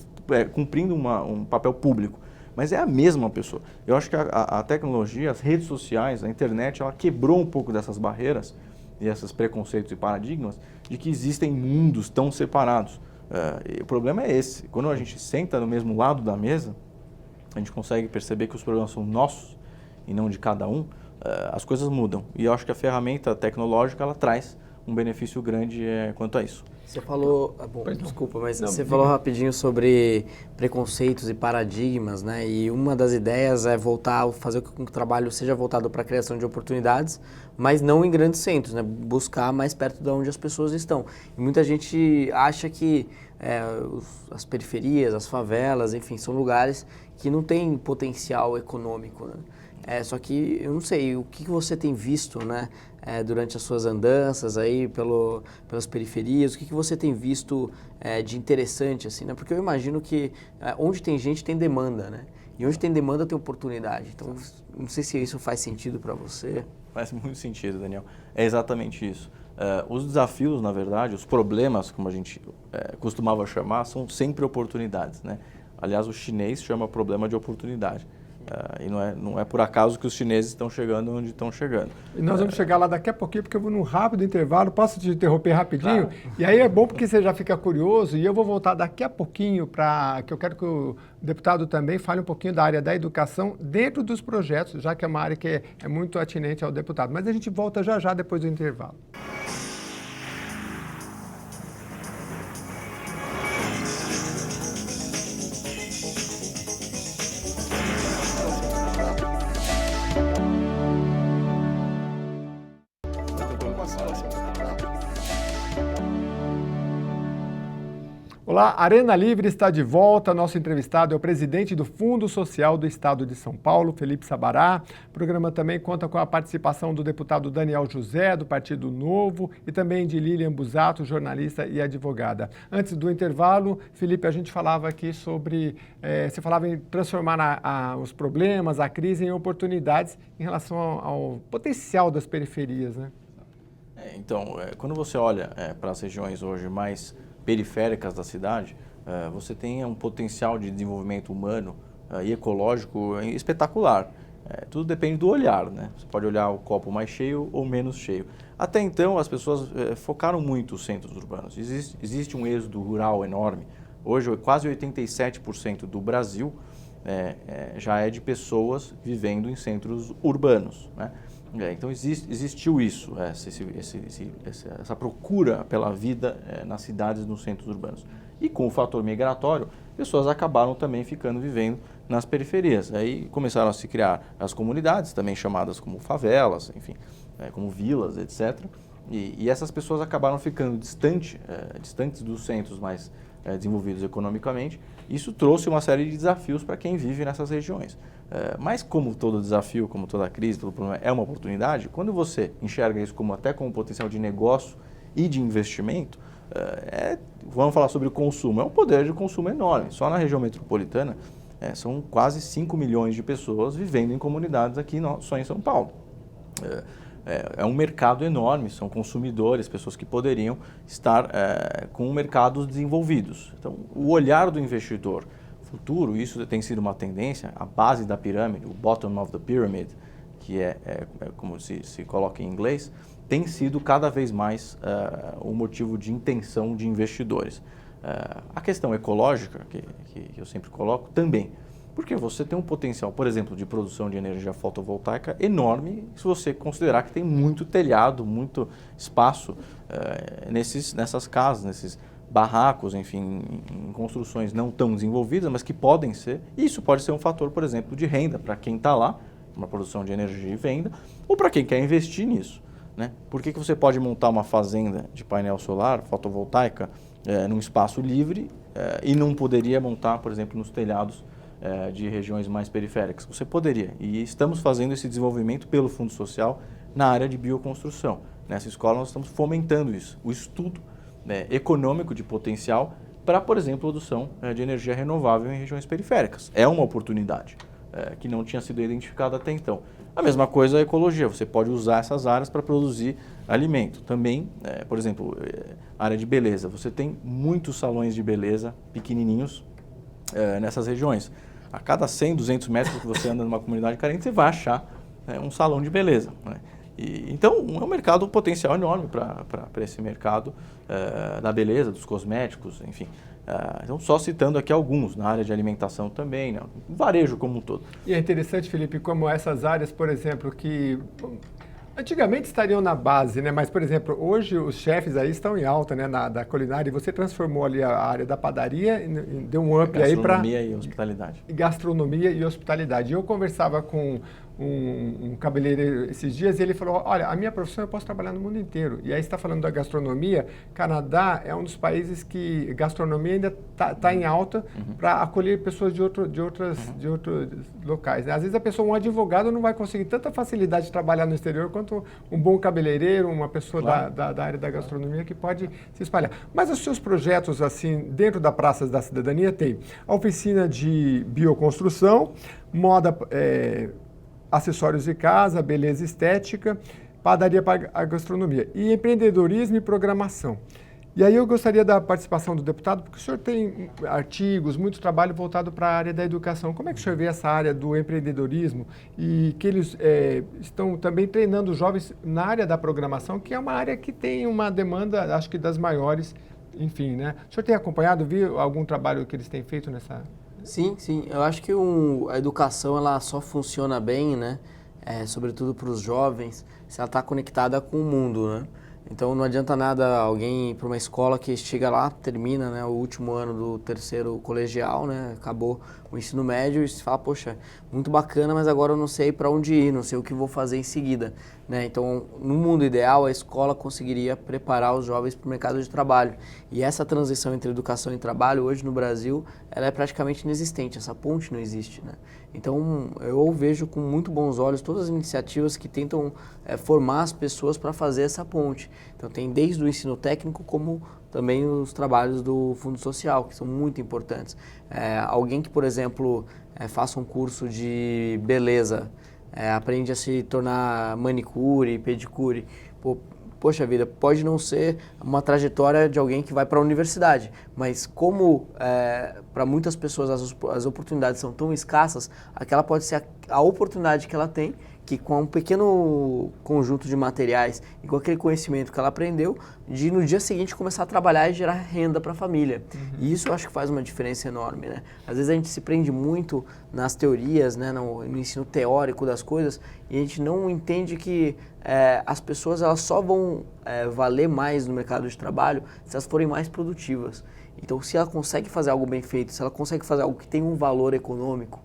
cumprindo um papel público. Mas é a mesma pessoa. Eu acho que a tecnologia, as redes sociais, a internet, ela quebrou um pouco dessas barreiras e esses preconceitos e paradigmas de que existem mundos tão separados. E o problema é esse. Quando a gente senta no mesmo lado da mesa, a gente consegue perceber que os problemas são nossos e não de cada um, as coisas mudam. E eu acho que a ferramenta tecnológica, ela traz um benefício grande quanto a isso. Você falou, desculpa, mas você falou rapidinho sobre preconceitos e paradigmas, né? E uma das ideias é fazer com que o trabalho seja voltado para a criação de oportunidades, mas não em grandes centros, né? Buscar mais perto de onde as pessoas estão. E muita gente acha que as periferias, as favelas, enfim, são lugares que não têm potencial econômico, né? Só que eu não sei, o que você tem visto, né, durante as suas andanças aí pelas periferias, o que você tem visto de interessante, assim, né? Porque eu imagino que onde tem gente tem demanda, né? E onde tem demanda tem oportunidade. Então, não sei se isso faz sentido para você. Faz muito sentido, Daniel. É exatamente isso. Os desafios, na verdade, os problemas, como a gente costumava chamar, são sempre oportunidades, né? Aliás, o chinês chama problema de oportunidade. E não é por acaso que os chineses estão chegando onde estão chegando. E nós vamos chegar lá daqui a pouquinho, porque eu vou num rápido intervalo, posso te interromper rapidinho? Claro. E aí é bom porque você já fica curioso, e eu vou voltar daqui a pouquinho que eu quero que o deputado também fale um pouquinho da área da educação dentro dos projetos, já que é uma área que é muito atinente ao deputado. Mas a gente volta já depois do intervalo. Olá, Arena Livre está de volta. Nosso entrevistado é o presidente do Fundo Social do Estado de São Paulo, Felipe Sabará. O programa também conta com a participação do deputado Daniel José, do Partido Novo, e também de Lilian Busato, jornalista e advogada. Antes do intervalo, Felipe, a gente falava aqui sobre... você falava em transformar os problemas, a crise, em oportunidades em relação ao potencial das periferias, né? Então, quando você olha para as regiões hoje mais periféricas da cidade, você tem um potencial de desenvolvimento humano e ecológico espetacular. Tudo depende do olhar, né? Você pode olhar o copo mais cheio ou menos cheio. Até então, as pessoas focaram muito os centros urbanos. Existe um êxodo rural enorme. Hoje, quase 87% do Brasil já é de pessoas vivendo em centros urbanos, né? Então, existiu isso, essa procura pela vida nas cidades, nos centros urbanos. E com o fator migratório, pessoas acabaram também vivendo nas periferias. Aí começaram a se criar as comunidades, também chamadas como favelas, enfim, como vilas, etc. E essas pessoas acabaram ficando distantes dos centros mais desenvolvidos economicamente. Isso trouxe uma série de desafios para quem vive nessas regiões. Mas como todo desafio, como toda crise, todo problema é uma oportunidade, quando você enxerga isso até como potencial de negócio e de investimento, vamos falar sobre o consumo, é um poder de consumo enorme. Só na região metropolitana são quase 5 milhões de pessoas vivendo em comunidades aqui só em São Paulo. É um mercado enorme, são consumidores, pessoas que poderiam estar com mercados desenvolvidos. Então, o olhar do investidor futuro, isso tem sido uma tendência, a base da pirâmide, o bottom of the pyramid, que é como se coloca em inglês, tem sido cada vez mais um motivo de intenção de investidores. A questão ecológica, que eu sempre coloco, também. Porque você tem um potencial, por exemplo, de produção de energia fotovoltaica enorme, se você considerar que tem muito telhado, muito espaço nessas casas, nesses barracos, enfim, em construções não tão desenvolvidas, mas que podem ser. Isso pode ser um fator, por exemplo, de renda para quem está lá, uma produção de energia e venda, ou para quem quer investir nisso, né? Por que você pode montar uma fazenda de painel solar, fotovoltaica, num espaço livre e não poderia montar, por exemplo, nos telhados de regiões mais periféricas? Você poderia. E estamos fazendo esse desenvolvimento pelo Fundo Social na área de bioconstrução. Nessa escola nós estamos fomentando isso, o estudo econômico de potencial para, por exemplo, produção de energia renovável em regiões periféricas. É uma oportunidade que não tinha sido identificada até então. A mesma coisa a ecologia, você pode usar essas áreas para produzir alimento. Também, por exemplo, área de beleza, você tem muitos salões de beleza pequenininhos nessas regiões. A cada 100, 200 metros que você anda numa comunidade carente, você vai achar um salão de beleza, né? Então, é um mercado, um potencial enorme para esse mercado da beleza, dos cosméticos, enfim. Então, só citando aqui alguns, na área de alimentação também, né? Varejo como um todo. E é interessante, Felipe, como essas áreas, por exemplo, que antigamente estariam na base, né? Mas, por exemplo, hoje os chefes aí estão em alta, né? Da culinária, e você transformou ali a área da padaria e deu um up aí para... Gastronomia e hospitalidade. Gastronomia e hospitalidade. Eu conversava com um cabeleireiro esses dias e ele falou, olha, a minha profissão eu posso trabalhar no mundo inteiro. E aí você está falando da gastronomia, Canadá é um dos países que gastronomia ainda está em alta para acolher pessoas de outros locais, né? Às vezes um advogado não vai conseguir tanta facilidade de trabalhar no exterior quanto um bom cabeleireiro, uma pessoa da área da gastronomia que pode se espalhar. Mas os seus projetos, assim, dentro da Praças da Cidadania, tem a oficina de bioconstrução, moda... acessórios de casa, beleza estética, padaria para a gastronomia e empreendedorismo e programação. E aí eu gostaria da participação do deputado, porque o senhor tem artigos, muito trabalho voltado para a área da educação. Como é que o senhor vê essa área do empreendedorismo e que eles estão também treinando os jovens na área da programação, que é uma área que tem uma demanda, acho que das maiores, enfim, né? O senhor tem acompanhado, viu algum trabalho que eles têm feito nessa... Sim. Eu acho que a educação ela só funciona bem, né? Sobretudo para os jovens, se ela está conectada com o mundo, né? Então não adianta nada alguém ir para uma escola que chega lá, termina, né, o último ano do terceiro colegial, né? Acabou o ensino médio e se fala, poxa, muito bacana, mas agora eu não sei para onde ir, não sei o que vou fazer em seguida, né? Então, no mundo ideal, a escola conseguiria preparar os jovens para o mercado de trabalho. E essa transição entre educação e trabalho, hoje no Brasil, ela é praticamente inexistente, essa ponte não existe, né? Então, eu vejo com muito bons olhos todas as iniciativas que tentam formar as pessoas para fazer essa ponte. Então, tem desde o ensino técnico como também os trabalhos do Fundo Social, que são muito importantes. Alguém que, por exemplo, faça um curso de beleza, aprende a se tornar manicure, pedicure, poxa vida, pode não ser uma trajetória de alguém que vai para a universidade, mas como para muitas pessoas as oportunidades são tão escassas, aquela pode ser a oportunidade que ela tem, que com um pequeno conjunto de materiais e com aquele conhecimento que ela aprendeu, de no dia seguinte começar a trabalhar e gerar renda para a família. E isso eu acho que faz uma diferença enorme, né? Às vezes a gente se prende muito nas teorias, né, no ensino teórico das coisas, e a gente não entende que as pessoas elas só vão valer mais no mercado de trabalho se elas forem mais produtivas. Então, se ela consegue fazer algo bem feito, se ela consegue fazer algo que tem um valor econômico,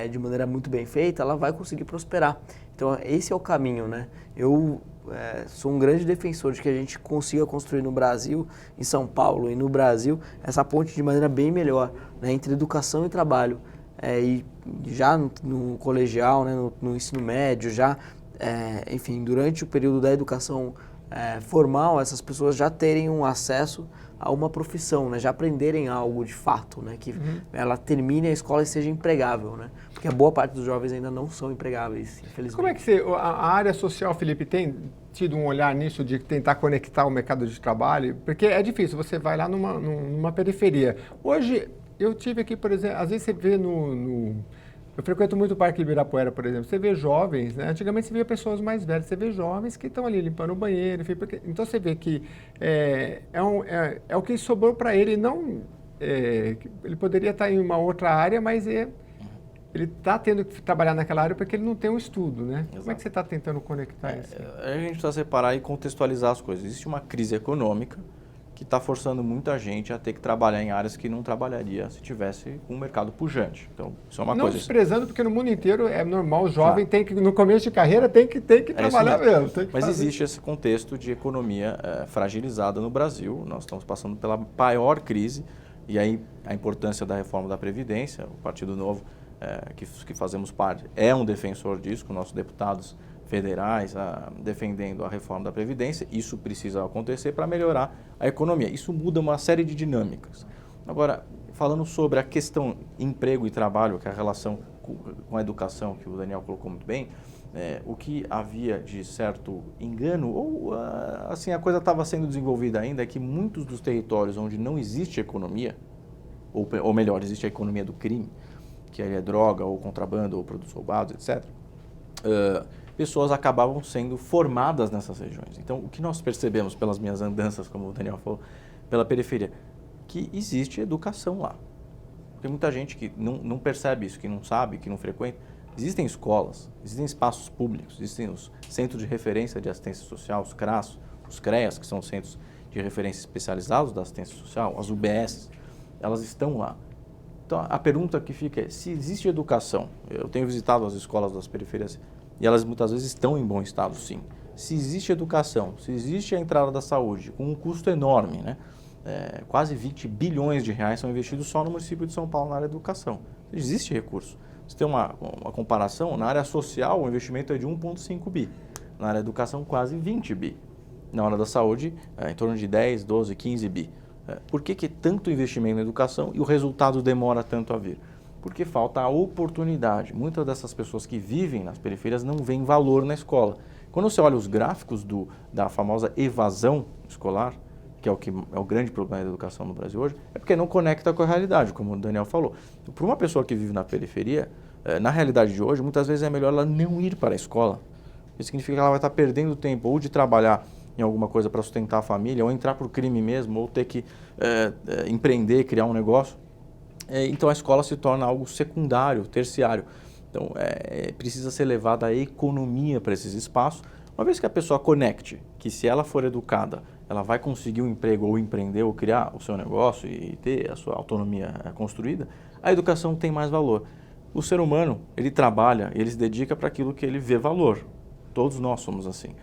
de maneira muito bem feita, ela vai conseguir prosperar. Então, esse é o caminho, né? Eu sou um grande defensor de que a gente consiga construir no Brasil, em São Paulo e no Brasil, essa ponte de maneira bem melhor, né, entre educação e trabalho. E já no colegial, né, no ensino médio, já, enfim, durante o período da educação formal, essas pessoas já terem um acesso a uma profissão, né? Já aprenderem algo de fato, né? Que ela termine a escola e seja empregável, né? Porque a boa parte dos jovens ainda não são empregáveis, infelizmente. Como é que a área social, Felipe, tem tido um olhar nisso de tentar conectar o mercado de trabalho? Porque é difícil, você vai lá numa periferia. Hoje, eu tive aqui, por exemplo, às vezes você vê eu frequento muito o Parque Ibirapuera, por exemplo. Você vê jovens, né? Antigamente você via pessoas mais velhas, você vê jovens que estão ali limpando o banheiro, enfim, então você vê que é o que sobrou para ele, não ele poderia estar em uma outra área, mas ele está tendo que trabalhar naquela área porque ele não tem um estudo, né? Exato. Como é que você está tentando conectar isso? A gente precisa separar e contextualizar as coisas. Existe uma crise econômica que está forçando muita gente a ter que trabalhar em áreas que não trabalharia se tivesse um mercado pujante. Então, isso é uma coisa. Não desprezando, porque no mundo inteiro é normal, o jovem tem que, no começo de carreira, tem que trabalhar mesmo. Mas existe esse contexto de economia fragilizada no Brasil. Nós estamos passando pela maior crise, e aí a importância da reforma da Previdência. O Partido Novo, que fazemos parte, é um defensor disso, com nossos deputados federais defendendo a reforma da Previdência. Isso precisa acontecer para melhorar a economia. Isso muda uma série de dinâmicas. Agora, falando sobre a questão emprego e trabalho, que é a relação com a educação, que o Daniel colocou muito bem, o que havia de certo engano, ou assim a coisa estava sendo desenvolvida ainda, é que muitos dos territórios onde não existe economia, ou melhor, existe a economia do crime, que é droga, ou contrabando, ou produtos roubados, etc., pessoas acabavam sendo formadas nessas regiões. Então, o que nós percebemos pelas minhas andanças, como o Daniel falou, pela periferia, que existe educação lá. Tem muita gente que não percebe isso, que não sabe, que não frequenta. Existem escolas, existem espaços públicos, existem os centros de referência de assistência social, os CRAS, os CREAS, que são centros de referência especializados da assistência social, as UBS, elas estão lá. Então, a pergunta que fica é, se existe educação, eu tenho visitado as escolas das periferias, e elas muitas vezes estão em bom estado, sim. Se existe educação, se existe a entrada da saúde, com um custo enorme, né? Quase 20 bilhões de reais são investidos só no município de São Paulo na área da educação. Existe recurso. Você tem uma comparação, na área social o investimento é de 1,5 bi. Na área da educação, quase 20 bi. Na área da saúde, em torno de 10, 12, 15 bi. Por que tanto investimento na educação e o resultado demora tanto a vir? Porque falta a oportunidade. Muitas dessas pessoas que vivem nas periferias não veem valor na escola. Quando você olha os gráficos da famosa evasão escolar, que é o grande problema da educação no Brasil hoje, é porque não conecta com a realidade, como o Daniel falou. Para uma pessoa que vive na periferia, na realidade de hoje, muitas vezes é melhor ela não ir para a escola. Isso significa que ela vai estar perdendo tempo ou de trabalhar em alguma coisa para sustentar a família, ou entrar para o crime mesmo, ou ter que empreender, criar um negócio. Então a escola se torna algo secundário, terciário. Então precisa ser levada a economia para esses espaços, uma vez que a pessoa conecte, que se ela for educada, ela vai conseguir um emprego ou empreender ou criar o seu negócio e ter a sua autonomia construída, a educação tem mais valor. O ser humano, ele trabalha, ele se dedica para aquilo que ele vê valor. Todos nós somos assim.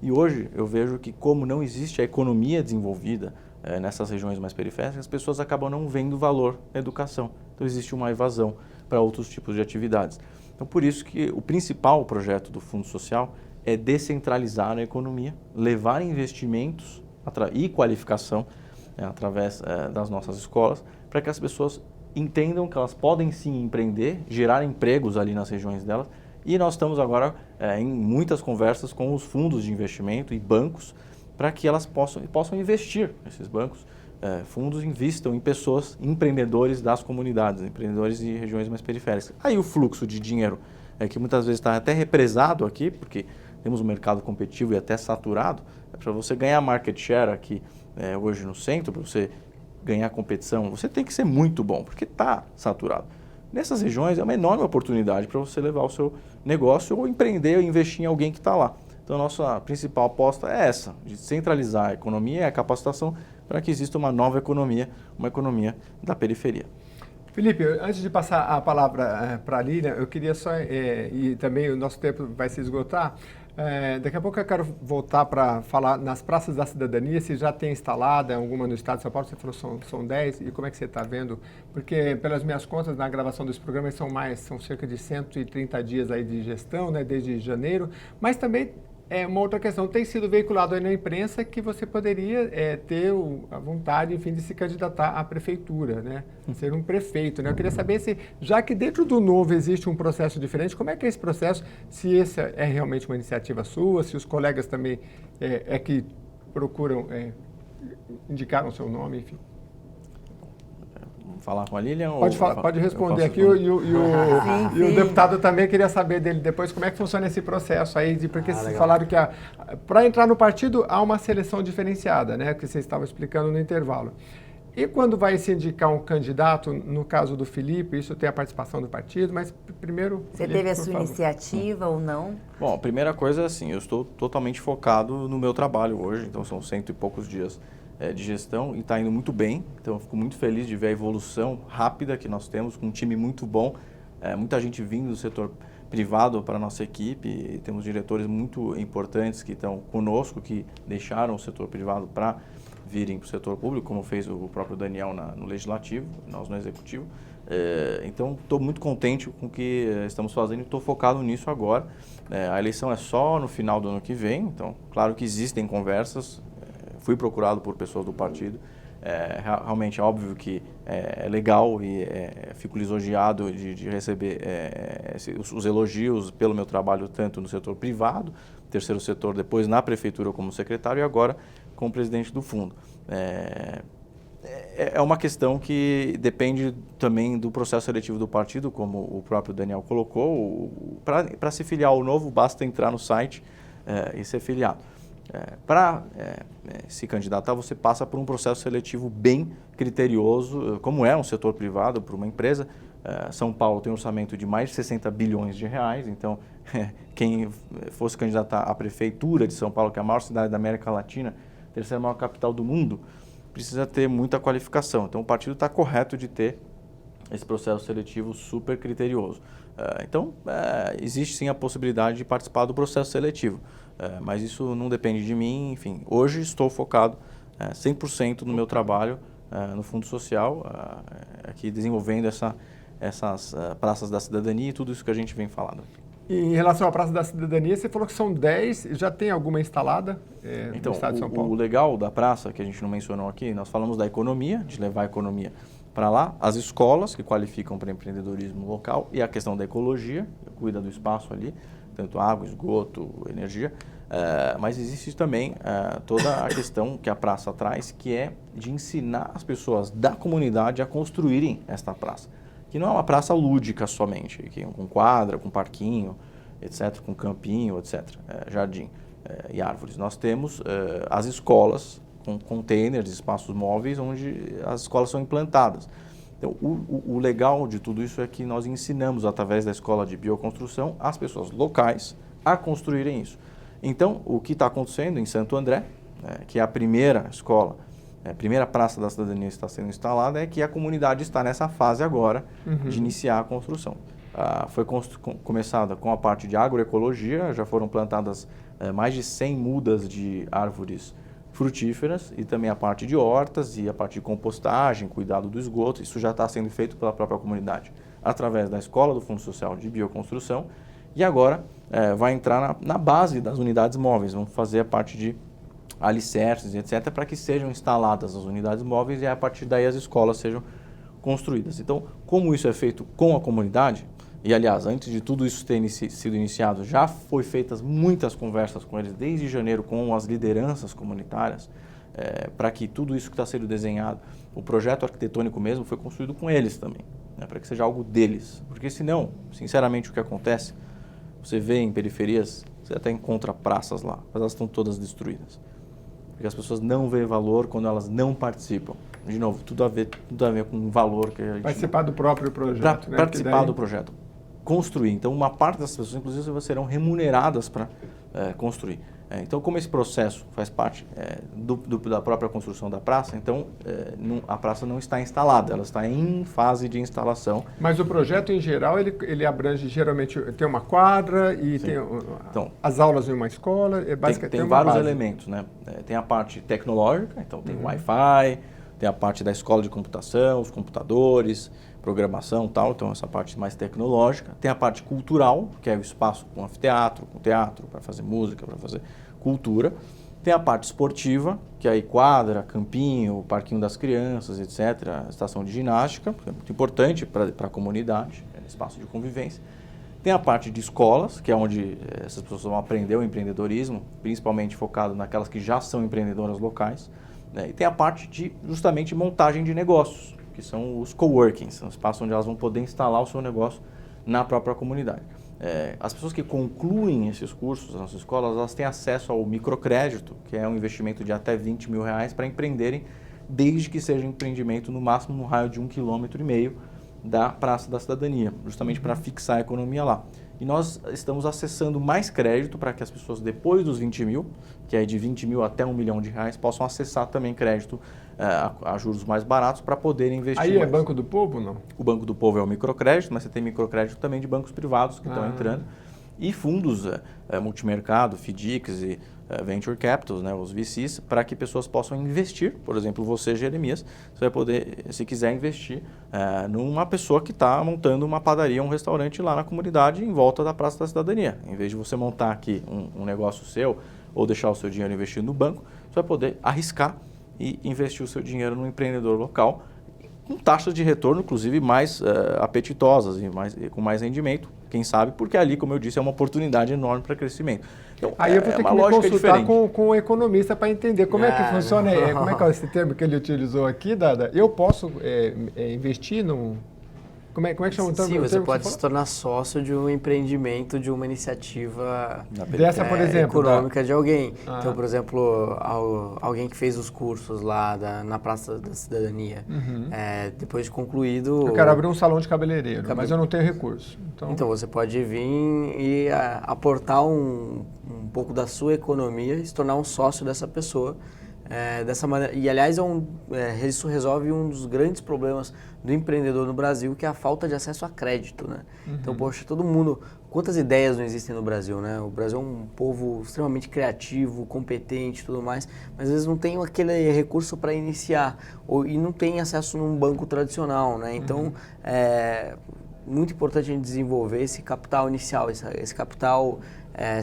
E hoje eu vejo que como não existe a economia desenvolvida nessas regiões mais periféricas, as pessoas acabam não vendo valor na educação. Então existe uma evasão para outros tipos de atividades. Então por isso que o principal projeto do Fundo Social é descentralizar a economia, levar investimentos e qualificação através das nossas escolas, para que as pessoas entendam que elas podem sim empreender, gerar empregos ali nas regiões delas. E nós estamos agora em muitas conversas com os fundos de investimento e bancos para que elas possam investir, esses bancos, fundos investam em pessoas, empreendedores das comunidades, empreendedores de regiões mais periféricas. Aí o fluxo de dinheiro, que muitas vezes está até represado aqui, porque temos um mercado competitivo e até saturado, para você ganhar market share aqui hoje no centro, para você ganhar competição, você tem que ser muito bom, porque está saturado. Nessas regiões é uma enorme oportunidade para você levar o seu negócio ou empreender ou investir em alguém que está lá. Então, a nossa principal aposta é essa, de centralizar a economia e a capacitação para que exista uma nova economia, uma economia da periferia. Felipe, antes de passar a palavra para a Lilian, eu queria só, e também o nosso tempo vai se esgotar, daqui a pouco eu quero voltar para falar nas praças da cidadania, se já tem instalada alguma no estado de São Paulo, você falou são 10, e como é que você está vendo? Porque pelas minhas contas, na gravação desse programa, são cerca de 130 dias aí de gestão, né, desde janeiro, mas também uma outra questão, tem sido veiculado aí na imprensa que você poderia ter a vontade, enfim, de se candidatar à prefeitura, né? Ser um prefeito, né? Eu queria saber se, já que dentro do novo existe um processo diferente, como é que é esse processo, se essa é realmente uma iniciativa sua, se os colegas também que procuram, indicaram o seu nome, enfim. Falar com a Lilian? Pode responder aqui, e o deputado também queria saber dele depois como é que funciona esse processo aí, porque vocês falaram que para entrar no partido há uma seleção diferenciada, né, que vocês estavam explicando no intervalo. E quando vai se indicar um candidato, no caso do Felipe, isso tem a participação do partido, mas primeiro... Você teve a sua iniciativa ou não? Bom, a primeira coisa é assim, eu estou totalmente focado no meu trabalho hoje, então são 100 e poucos dias de gestão e está indo muito bem, então eu fico muito feliz de ver a evolução rápida que nós temos, com um time muito bom, muita gente vindo do setor privado para a nossa equipe, e temos diretores muito importantes que estão conosco, que deixaram o setor privado para virem para o setor público, como fez o próprio Daniel no Legislativo, nós no Executivo. Então, estou muito contente com o que estamos fazendo e estou focado nisso agora. A eleição é só no final do ano que vem, então, claro que existem conversas, fui procurado por pessoas do partido, realmente é óbvio que é legal e fico lisonjeado de receber os elogios pelo meu trabalho tanto no setor privado, terceiro setor, depois na prefeitura como secretário e agora como presidente do fundo. É uma questão que depende também do processo seletivo do partido, como o próprio Daniel colocou. Para se filiar ao novo, basta entrar no site e ser filiado. Para se candidatar, você passa por um processo seletivo bem criterioso, como é um setor privado para uma empresa. São Paulo tem um orçamento de mais de 60 bilhões de reais, então quem fosse candidatar à prefeitura de São Paulo, que é a maior cidade da América Latina, terceira maior capital do mundo, precisa ter muita qualificação. Então o partido está correto de ter esse processo seletivo super criterioso. Então existe sim a possibilidade de participar do processo seletivo, mas isso não depende de mim. Enfim, hoje estou focado 100% no meu trabalho no Fundo Social, aqui desenvolvendo essas praças da cidadania e tudo isso que a gente vem falando. E em relação à Praça da Cidadania, você falou que são 10, já tem alguma instalada no estado de São Paulo? O legal da praça, que a gente não mencionou aqui, nós falamos da economia, de levar a economia para lá, as escolas que qualificam para empreendedorismo local e a questão da ecologia, que cuida do espaço ali, tanto água, esgoto, energia, mas existe também toda a questão que a praça traz, que é de ensinar as pessoas da comunidade a construírem esta praça. Que não é uma praça lúdica somente, com quadra, com parquinho, etc., com campinho, etc., jardim e árvores. Nós temos as escolas com containers, espaços móveis, onde as escolas são implantadas. Então, o legal de tudo isso é que nós ensinamos, através da escola de bioconstrução, as pessoas locais a construírem isso. Então, o que está acontecendo em Santo André, que é a primeira escola, a primeira praça da cidadania está sendo instalada, é que a comunidade está nessa fase agora de iniciar a construção. Foi começada com a parte de agroecologia, já foram plantadas mais de 100 mudas de árvores frutíferas e também a parte de hortas e a parte de compostagem, cuidado do esgoto. Isso já está sendo feito pela própria comunidade, através da Escola do Fundo Social de Bioconstrução, e agora vai entrar na base das unidades móveis, vamos fazer a parte de alicerces, etc., para que sejam instaladas as unidades móveis e a partir daí as escolas sejam construídas. Então, como isso é feito com a comunidade, E, aliás, antes de tudo isso ter sido iniciado, já foi feitas muitas conversas com eles desde janeiro com as lideranças comunitárias, para que tudo isso que está sendo desenhado, o projeto arquitetônico mesmo, foi construído com eles também, né, para que seja algo deles. Porque senão, sinceramente, o que acontece, você vê em periferias, você até encontra praças lá, mas elas estão todas destruídas. Porque as pessoas não veem valor quando elas não participam. De novo, tudo a ver com o valor que a gente... Participar do próprio projeto, né? Participar do projeto. Construir. Então, uma parte das pessoas, inclusive, serão remuneradas para construir. Então, como esse processo faz parte da própria construção da praça, então a praça não está instalada, ela está em fase de instalação. Mas o projeto, em geral, ele abrange, geralmente, tem uma quadra e tem as aulas em uma escola. Tem vários elementos, né? Tem a parte tecnológica, então tem Wi-Fi, tem a parte da escola de computação, os computadores, programação e tal, então essa parte mais tecnológica. Tem a parte cultural, que é o espaço com anfiteatro, com teatro, para fazer música, para fazer cultura. Tem a parte esportiva, que é aí quadra, campinho, parquinho das crianças, etc., estação de ginástica, que é muito importante para a comunidade, espaço de convivência. Tem a parte de escolas, que é onde essas pessoas vão aprender o empreendedorismo, principalmente focado naquelas que já são empreendedoras locais. E tem a parte de, justamente, montagem de negócios, que são os coworkings, são espaços onde elas vão poder instalar o seu negócio na própria comunidade. As pessoas que concluem esses cursos nas nossas escolas, elas têm acesso ao microcrédito, que é um investimento de até R$20 mil para empreenderem, desde que seja um empreendimento no máximo no raio de 1,5 km da Praça da Cidadania, justamente para fixar a economia lá. E nós estamos acessando mais crédito para que as pessoas, depois dos 20 mil, que é de 20 mil até R$1 milhão, possam acessar também crédito a juros mais baratos para poderem investir Aí mais. É Banco do Povo, não? O Banco do Povo é o microcrédito, mas você tem microcrédito também de bancos privados que estão entrando. E fundos multimercado, FDICs e Venture Capitals, né, os VCs, para que pessoas possam investir. Por exemplo, você, Jeremias, você vai poder, se quiser, investir numa pessoa que está montando uma padaria, um restaurante lá na comunidade em volta da Praça da Cidadania. Em vez de você montar aqui um negócio seu ou deixar o seu dinheiro investido no banco, você vai poder arriscar e investir o seu dinheiro no empreendedor local com taxas de retorno, inclusive, mais apetitosas e com mais rendimento, quem sabe, porque ali, como eu disse, é uma oportunidade enorme para crescimento. Então, aí eu vou ter que me consultar com o economista para entender como é que funciona, como é que é esse termo que ele utilizou aqui, Dada. Eu posso investir num... Como é que chama o termo? Sim, você pode se tornar sócio de um empreendimento, de uma iniciativa dessa, por exemplo, econômica de alguém. Então, por exemplo, alguém que fez os cursos lá na Praça da Cidadania, depois de concluído... Eu quero abrir um salão de cabeleireiro, mas eu não tenho recurso. Então você pode vir e aportar um pouco da sua economia e se tornar um sócio dessa pessoa. Dessa maneira. E, aliás, isso resolve um dos grandes problemas do empreendedor no Brasil, que é a falta de acesso a crédito, né? Então, poxa, todo mundo... Quantas ideias não existem no Brasil, né? O Brasil é um povo extremamente criativo, competente e tudo mais, mas às vezes não tem aquele recurso para iniciar e não tem acesso num banco tradicional, né? Então, é muito importante a gente desenvolver esse capital inicial, esse capital...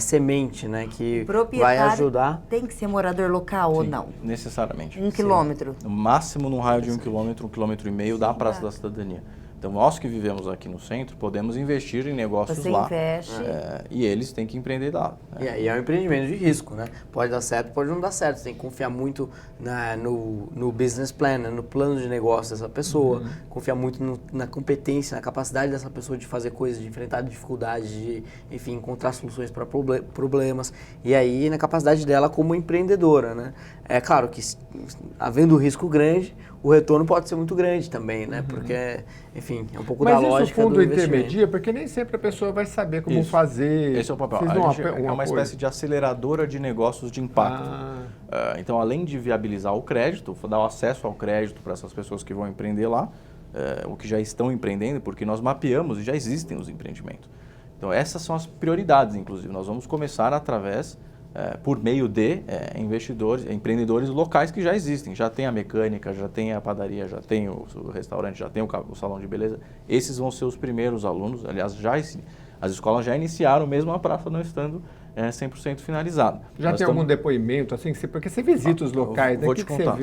semente, né, que vai ajudar. Tem que ser morador local ou não? Necessariamente. 1 quilômetro? No máximo no raio de 1 quilômetro, 1,5 km da Praça da Cidadania. Então, nós que vivemos aqui no centro, podemos investir em negócios lá. Você investe. E eles têm que empreender lá. E é um empreendimento de risco, né? Pode dar certo, pode não dar certo. Você tem que confiar muito no business plan, né? No plano de negócio dessa pessoa. Confiar muito na competência, na capacidade dessa pessoa de fazer coisas, de enfrentar dificuldades, de, enfim, encontrar soluções para problemas. E aí, na capacidade dela como empreendedora, né? É claro que, havendo risco grande, o retorno pode ser muito grande também, né? Porque, enfim, é um pouco da lógica do investimento. Mas isso o fundo intermedia, porque nem sempre a pessoa vai saber como fazer. Esse é o papel. É uma espécie de aceleradora de negócios de impacto. Então, além de viabilizar o crédito, dar o acesso ao crédito para essas pessoas que vão empreender lá, ou que já estão empreendendo, porque nós mapeamos e já existem os empreendimentos. Então, essas são as prioridades, inclusive. Nós vamos começar através... por meio de empreendedores locais que já existem. Já tem a mecânica, já tem a padaria, já tem o restaurante, já tem o salão de beleza. Esses vão ser os primeiros alunos. Aliás, as escolas já iniciaram, mesmo a praça não estando 100% finalizada. Já tem algum depoimento, assim, porque você visita os locais, né? Vou te contar,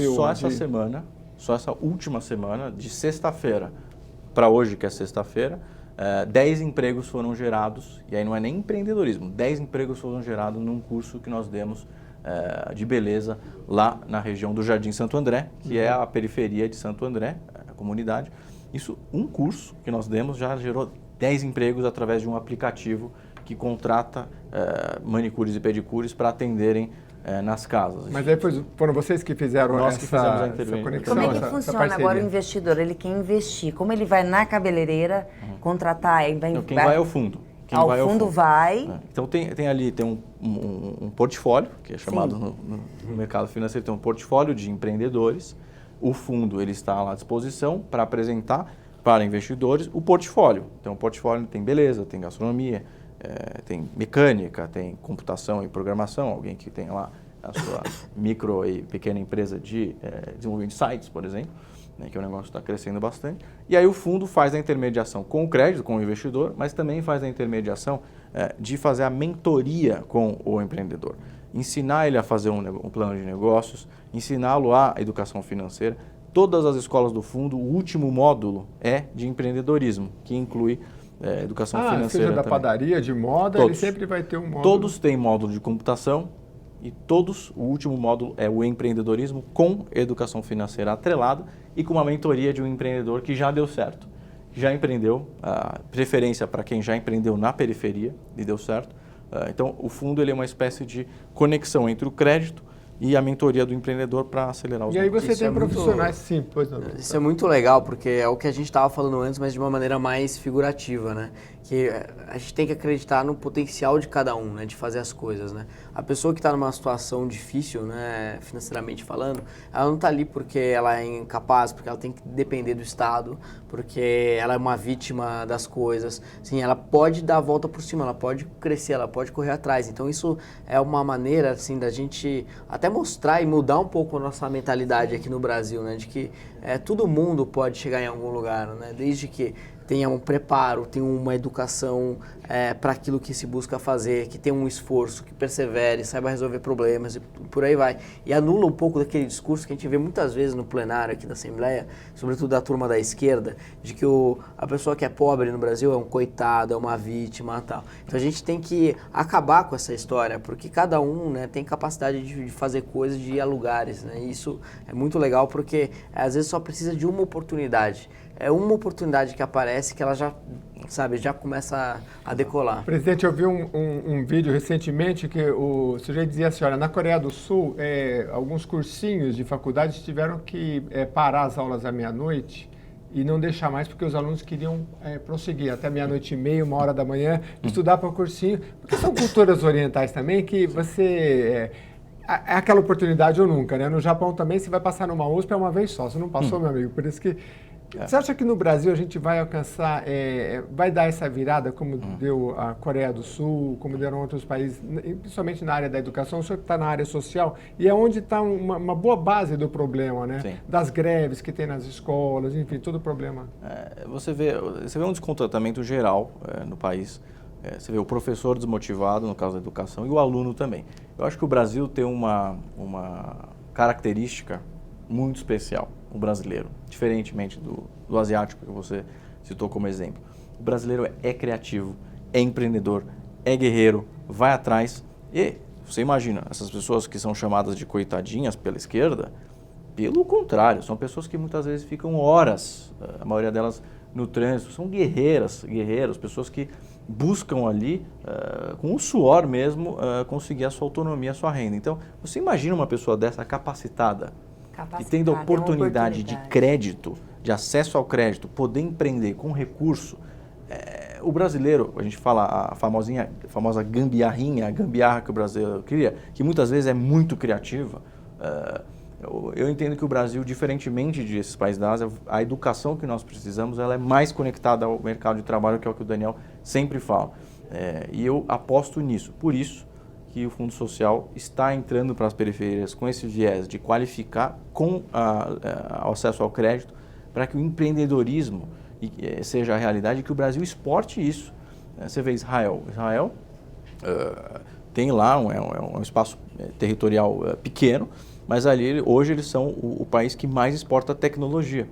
só essa última semana, de sexta-feira para hoje, que é sexta-feira, 10 empregos foram gerados, e aí não é nem empreendedorismo, 10 empregos foram gerados num curso que nós demos de beleza lá na região do Jardim Santo André, que é a periferia de Santo André, a comunidade. Isso, um curso que nós demos já gerou 10 empregos através de um aplicativo que contrata manicures e pedicures para atenderem nas casas. Mas aí foram vocês que fizeram Nós que fizemos a essa intervenção. conexão, Como é que essa funciona parceria? agora o investidor? Ele quer investir. Como ele vai na cabeleireira contratar? Ele vai, Então, quem vai é o fundo. Quem ao vai é o fundo vai. Então tem ali um portfólio, que é chamado no mercado financeiro, tem um portfólio de empreendedores. O fundo ele está lá à disposição para apresentar para investidores o portfólio. Então o portfólio tem beleza, tem gastronomia, tem mecânica, tem computação e programação, alguém que tem lá a sua micro e pequena empresa de desenvolvimento de sites, por exemplo, que o negócio está crescendo bastante. E aí o fundo faz a intermediação com o crédito, com o investidor, mas também faz a intermediação de fazer a mentoria com o empreendedor. Ensinar ele a fazer um plano de negócios, ensiná-lo a educação financeira. Todas as escolas do fundo, o último módulo é de empreendedorismo, que inclui educação financeira seja da também. padaria, de moda, Todos. ele sempre vai ter um módulo. Todos têm módulo de computação e todos, o último módulo é o empreendedorismo com educação financeira atrelada e com uma mentoria de um empreendedor que já deu certo, já empreendeu, a preferência para quem já empreendeu na periferia e deu certo. Então, o fundo ele é uma espécie de conexão entre o crédito e a mentoria do empreendedor para acelerar os E aí negócios. você Isso tem é muito- profissionais, sim, pois não. Isso é muito legal, porque é o que a gente estava falando antes, mas de uma maneira mais figurativa, né? Que a gente tem que acreditar no potencial de cada um, né? De fazer as coisas, né? A pessoa que está numa situação difícil, né? Financeiramente falando, ela não está ali porque ela é incapaz, porque ela tem que depender do Estado, porque ela é uma vítima das coisas. Sim, ela pode dar a volta por cima, ela pode crescer, ela pode correr atrás. Então isso é uma maneira, assim, da gente até mostrar e mudar um pouco a nossa mentalidade aqui no Brasil, né? De que todo mundo pode chegar em algum lugar, né? Desde que tenha um preparo, tenha uma educação para aquilo que se busca fazer, que tenha um esforço, que persevere, saiba resolver problemas e por aí vai. E anula um pouco daquele discurso que a gente vê muitas vezes no plenário aqui da Assembleia, sobretudo da turma da esquerda, de que a pessoa que é pobre no Brasil é um coitado, é uma vítima e tal. Então a gente tem que acabar com essa história, porque cada um, né, tem capacidade de fazer coisas, de ir a lugares, né? E isso é muito legal porque às vezes só precisa de uma oportunidade. É uma oportunidade que aparece que ela já, sabe, já começa a decolar. Presidente, eu vi um vídeo recentemente que o sujeito dizia assim, olha, na Coreia do Sul, alguns cursinhos de faculdade tiveram que parar as aulas à meia-noite e não deixar mais porque os alunos queriam prosseguir até meia-noite e meia, 1h da manhã, estudar para o cursinho. Porque são culturas orientais também que você... É aquela oportunidade ou nunca, né? No Japão também, você vai passar numa USP é uma vez só. Você não passou, meu amigo. Por isso que... Você acha que no Brasil a gente vai alcançar, vai dar essa virada como deu a Coreia do Sul, como deram outros países, principalmente na área da educação, o senhor que está na área social, e é onde está uma boa base do problema, né? Sim. Das greves que tem nas escolas, enfim, todo o problema. Você vê um descontentamento geral no país. Você vê o professor desmotivado, no caso da educação, e o aluno também. Eu acho que o Brasil tem uma característica muito especial, o brasileiro, diferentemente do asiático que você citou como exemplo. O brasileiro é criativo, é empreendedor, é guerreiro, vai atrás e você imagina, essas pessoas que são chamadas de coitadinhas pela esquerda, pelo contrário, são pessoas que muitas vezes ficam horas, a maioria delas no trânsito, são guerreiros, pessoas que buscam ali, com o suor mesmo, conseguir a sua autonomia, a sua renda. Então, você imagina uma pessoa dessa capacitada, e tendo a oportunidade de crédito, de acesso ao crédito, poder empreender com recurso. O brasileiro, a gente fala a famosa gambiarrinha, a gambiarra que o brasileiro cria, que muitas vezes é muito criativa. Eu entendo que o Brasil, diferentemente desses países da Ásia, a educação que nós precisamos ela é mais conectada ao mercado de trabalho, que é o que o Daniel sempre fala. E eu aposto nisso. Por isso que o Fundo Social está entrando para as periferias com esse viés de qualificar com o acesso ao crédito para que o empreendedorismo seja a realidade e que o Brasil exporte isso. Você vê Israel. Israel tem lá um espaço territorial pequeno, mas ali hoje eles são o país que mais exporta tecnologia.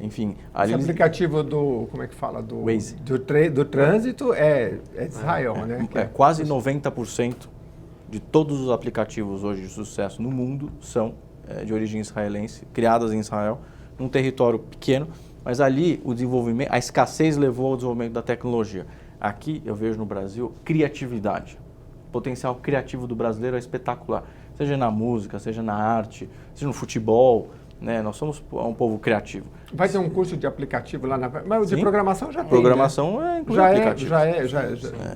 enfim... Esse aplicativo do, como é que fala? Do Waze. Do trânsito é de Israel, né? Quase 90% de todos os aplicativos hoje de sucesso no mundo são de origem israelense, criadas em Israel, num território pequeno, mas ali o desenvolvimento, a escassez levou ao desenvolvimento da tecnologia. Aqui eu vejo no Brasil criatividade. O potencial criativo do brasileiro é espetacular. Seja na música, seja na arte, seja no futebol, né? Nós somos um povo criativo. Vai ter um curso de aplicativo lá na... Mas o de Sim. programação já tem, programação né? inclui aplicativo. Já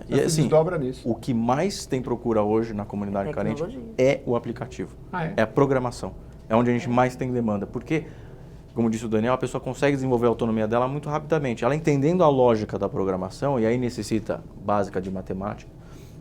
E se assim, desdobra nisso. o que mais tem procura hoje na comunidade carente é o aplicativo. É a programação. É onde a gente mais tem demanda. Porque, como disse o Daniel, a pessoa consegue desenvolver a autonomia dela muito rapidamente. Ela entendendo a lógica da programação, e aí necessita básica de matemática,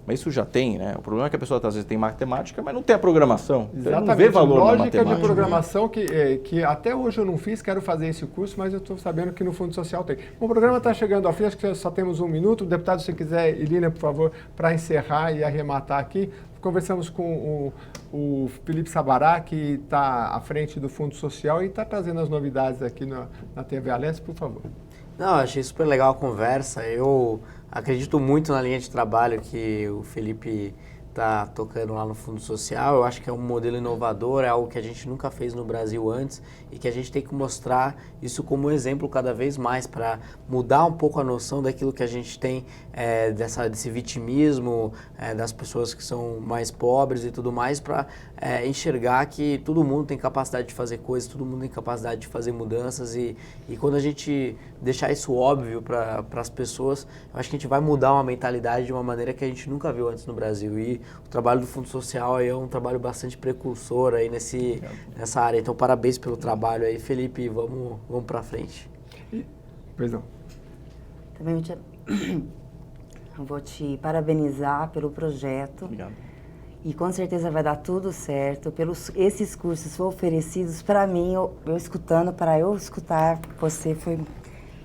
mas isso já tem, né? O problema é que a pessoa às vezes tem matemática, mas não tem a programação. Exatamente. Não vê valor na Lógica matemática. de programação que até hoje eu não fiz, quero fazer esse curso, mas eu estou sabendo que no Fundo Social tem. Bom, o programa está chegando ao fim, acho que só temos 1 minuto. Deputado, se você quiser, Ilínia, por favor, para encerrar e arrematar aqui. Conversamos com o Felipe Sabará, que está à frente do Fundo Social e está trazendo as novidades aqui na TV Alesp, por favor. Não, achei super legal a conversa. Eu acredito muito na linha de trabalho que o Felipe está tocando lá no Fundo Social. Eu acho que é um modelo inovador, é algo que a gente nunca fez no Brasil antes e que a gente tem que mostrar isso como exemplo cada vez mais para mudar um pouco a noção daquilo que a gente tem desse vitimismo, das pessoas que são mais pobres e tudo mais, para enxergar que todo mundo tem capacidade de fazer coisas, todo mundo tem capacidade de fazer mudanças e quando a gente deixar isso óbvio para as pessoas, eu acho que a gente vai mudar uma mentalidade de uma maneira que a gente nunca viu antes no Brasil. E o trabalho do Fundo Social aí é um trabalho bastante precursor aí nessa área. Então, parabéns pelo trabalho aí, Felipe. Vamos para frente. Perdão. Também eu vou te parabenizar pelo projeto. Obrigado. E com certeza vai dar tudo certo. Esses cursos foram oferecidos para mim, eu escutando, para eu escutar você foi...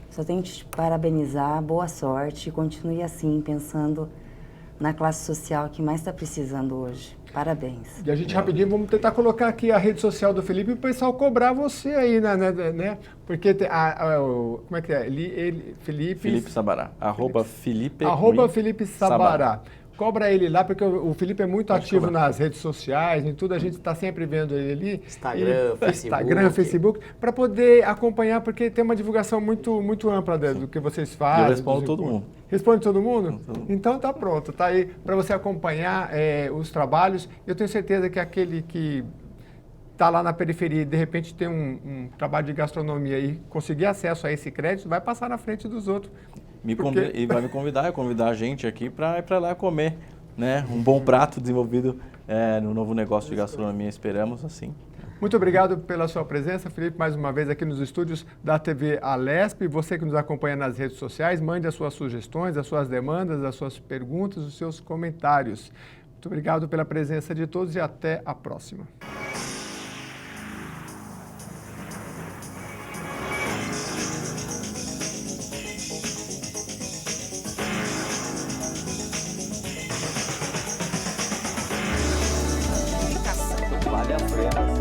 Só tenho que te parabenizar, boa sorte. Continue assim, pensando na classe social que mais está precisando hoje. Parabéns. E a gente rapidinho vamos tentar colocar aqui a rede social do Felipe e o pessoal cobrar você aí, né? Porque como é que é? Felipe Sabará. @Felipe Sabará. Cobra ele lá, porque o Felipe é muito ativo nas redes sociais, em tudo, a gente está sempre vendo ele ali. Instagram, Facebook, para poder acompanhar, porque tem uma divulgação muito ampla do que vocês fazem. Eu respondo todo mundo. Responde todo mundo? Então tá pronto, tá aí para você acompanhar os trabalhos. Eu tenho certeza que aquele que está lá na periferia e de repente tem um trabalho de gastronomia e conseguir acesso a esse crédito, vai passar na frente dos outros. E vai me convidar a gente aqui para ir para lá comer, né? Um bom prato desenvolvido no novo negócio de gastronomia, esperamos assim. Muito obrigado pela sua presença, Felipe, mais uma vez aqui nos estúdios da TV Alesp. Você que nos acompanha nas redes sociais, mande as suas sugestões, as suas demandas, as suas perguntas, os seus comentários. Muito obrigado pela presença de todos e até a próxima. Vale a pena.